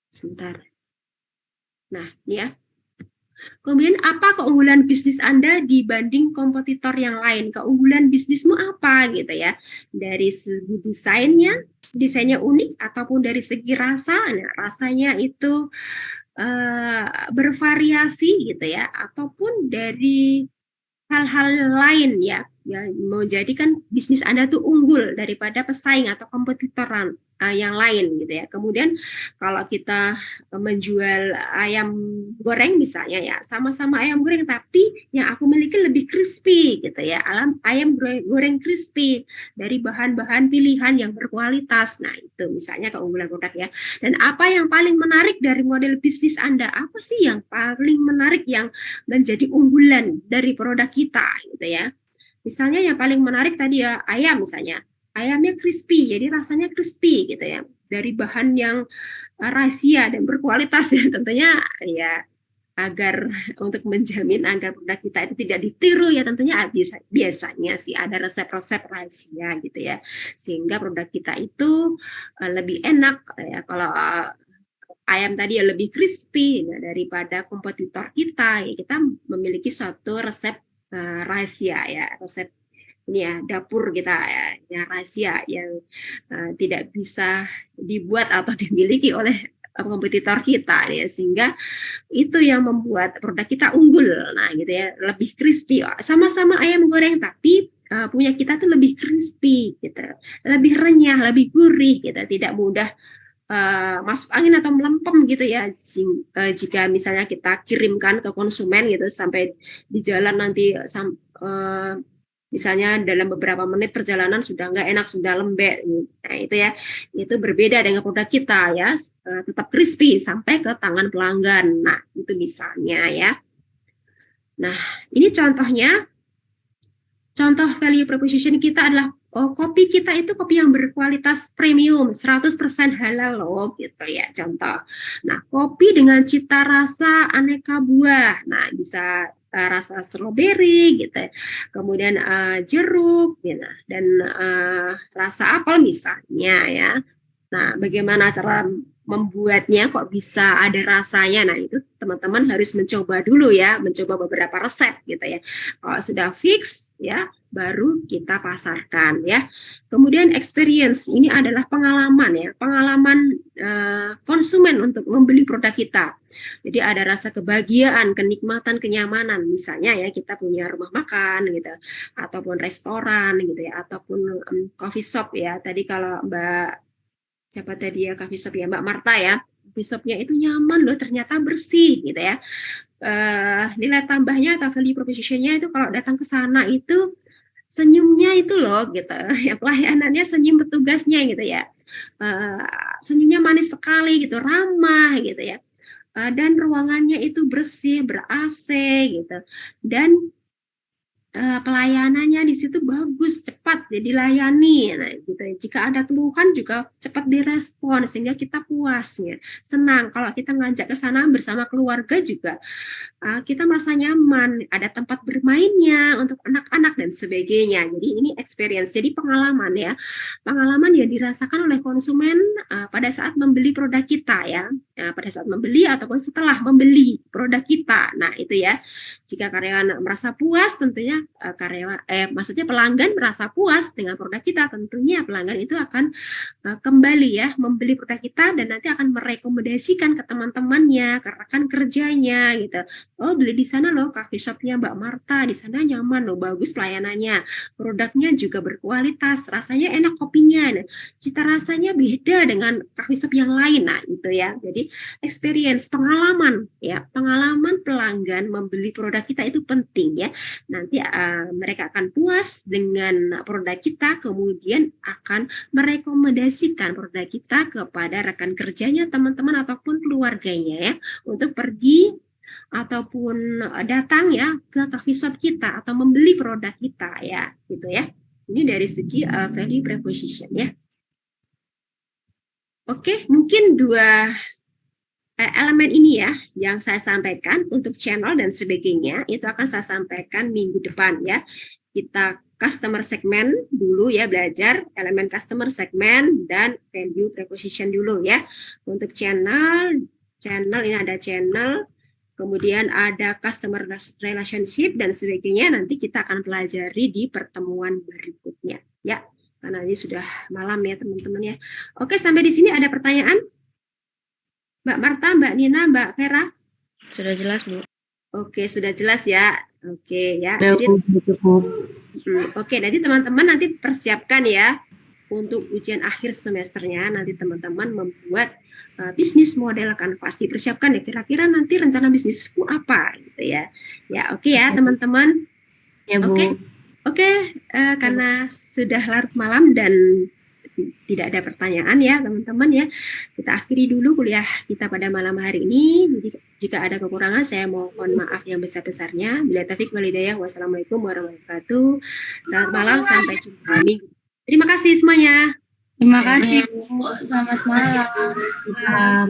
Sebentar. Nah, ini ya. Kemudian apa keunggulan bisnis Anda dibanding kompetitor yang lain? Keunggulan bisnismu apa gitu ya? Dari segi desainnya unik ataupun dari segi rasa. Nah, rasanya itu bervariasi gitu ya, ataupun dari hal-hal lain ya menjadikan bisnis Anda tuh unggul daripada pesaing atau kompetitoran yang lain gitu ya. Kemudian kalau kita menjual ayam goreng misalnya ya, sama-sama ayam goreng tapi yang aku miliki lebih crispy gitu ya. Ayam goreng crispy dari bahan-bahan pilihan yang berkualitas. Nah, itu misalnya keunggulan produk ya. Dan apa yang paling menarik dari model bisnis Anda? Apa sih yang paling menarik yang menjadi unggulan dari produk kita gitu ya. Misalnya yang paling menarik tadi ya ayam misalnya. Ayamnya crispy, jadi rasanya crispy gitu ya. Dari bahan yang rahasia dan berkualitas ya tentunya ya agar untuk menjamin agar produk kita itu tidak ditiru ya tentunya biasanya sih ada resep-resep rahasia gitu ya. Sehingga produk kita itu lebih enak ya kalau ayam tadi ya lebih crispy daripada kompetitor kita. Ya, kita memiliki suatu resep rahasia ya, resep ini ya dapur kita ya rahasia yang tidak bisa dibuat atau dimiliki oleh kompetitor kita ya, sehingga itu yang membuat produk kita unggul. Nah, gitu ya, lebih crispy. Sama-sama ayam goreng tapi punya kita tuh lebih crispy gitu. Lebih renyah, lebih gurih gitu, tidak mudah masuk angin atau melempem gitu ya. Jika misalnya kita kirimkan ke konsumen gitu sampai di jalan nanti misalnya dalam beberapa menit perjalanan sudah nggak enak, sudah lembek. Nah, itu ya, itu berbeda dengan produk kita ya, tetap crispy sampai ke tangan pelanggan. Nah, itu misalnya ya. Nah, ini contohnya. Contoh value proposition kita adalah kopi kita itu kopi yang berkualitas premium, 100% halal loh gitu ya, contoh. Nah, kopi dengan cita rasa aneka buah. Nah, bisa rasa stroberi gitu. Kemudian jeruk gitu, dan rasa apel misalnya ya. Nah, bagaimana cara membuatnya kok bisa ada rasanya? Nah, itu teman-teman harus mencoba dulu ya, mencoba beberapa resep gitu ya. Kalau sudah fix ya, baru kita pasarkan ya. Kemudian experience, ini adalah pengalaman ya, pengalaman konsumen untuk membeli produk kita. Jadi ada rasa kebahagiaan, kenikmatan, kenyamanan. Misalnya ya, kita punya rumah makan gitu, ataupun restoran gitu ya, ataupun coffee shop ya. Tadi kalau siapa tadi ya, coffee shop ya, Mbak Marta ya, coffee shopnya itu nyaman loh, ternyata bersih gitu ya. Nilai tambahnya atau value proposition-nya itu kalau datang ke sana itu senyumnya itu loh gitu ya, pelayanannya, senyum petugasnya gitu ya, senyumnya manis sekali gitu, ramah gitu ya, dan ruangannya itu bersih, ber-AC gitu, dan pelayanannya di situ bagus, cepat dilayani. Nah, gitu. Jika ada keluhan juga cepat direspon sehingga kita puas ya, senang. Kalau kita ngajak ke sana bersama keluarga juga kita merasa nyaman, ada tempat bermainnya untuk anak-anak dan sebagainya. Jadi ini experience, jadi pengalaman ya, pengalaman yang dirasakan oleh konsumen pada saat membeli produk kita ya, pada saat membeli ataupun setelah membeli produk kita. Nah, itu ya, jika karyawan merasa puas tentunya maksudnya pelanggan merasa puas dengan produk kita, tentunya pelanggan itu akan kembali ya membeli produk kita dan nanti akan merekomendasikan ke teman-temannya, ke rekan kerjanya gitu. Oh, beli di sana loh, coffee shopnya Mbak Marta, di sana nyaman loh, bagus pelayanannya, produknya juga berkualitas, rasanya enak kopinya, cita rasanya beda dengan coffee shop yang lain. Nah, itu ya. Jadi experience, pengalaman ya, pengalaman pelanggan membeli produk kita itu penting ya. Nanti mereka akan puas dengan produk kita, kemudian akan merekomendasikan produk kita kepada rekan kerjanya, teman-teman ataupun keluarganya ya, untuk pergi ataupun datang ya ke coffee shop kita atau membeli produk kita ya, gitu ya. Ini dari segi value proposition ya. Oke, mungkin dua elemen ini ya yang saya sampaikan untuk channel dan sebagainya, itu akan saya sampaikan minggu depan ya. Kita customer segment dulu ya, belajar elemen customer segment dan value proposition dulu ya. Untuk channel ini ada channel, kemudian ada customer relationship dan sebagainya, nanti kita akan pelajari di pertemuan berikutnya ya. Karena ini sudah malam ya teman-teman ya. Oke, sampai di sini ada pertanyaan? Mbak Marta, Mbak Nina, Mbak Vera? Sudah jelas, Bu. Oke, sudah jelas ya. Oke ya. Jadi, oke, nanti teman-teman nanti persiapkan ya untuk ujian akhir semesternya. Nanti teman-teman membuat bisnis model Canvas. Dipersiapkan ya, kira-kira nanti rencana bisnisku apa gitu ya. Ya, oke ya teman-teman. ya Bu. Oke, karena sudah larut malam dan tidak ada pertanyaan ya teman-teman ya, kita akhiri dulu kuliah kita pada malam hari ini. Jadi jika ada kekurangan saya mohon maaf yang besar-besarnya. Bila taufiq wal hidayah, wassalamualaikum warahmatullahi wabarakatuh. Selamat malam, sampai jumpa minggu. Terima kasih semuanya. Terima kasih Bu. Selamat malam.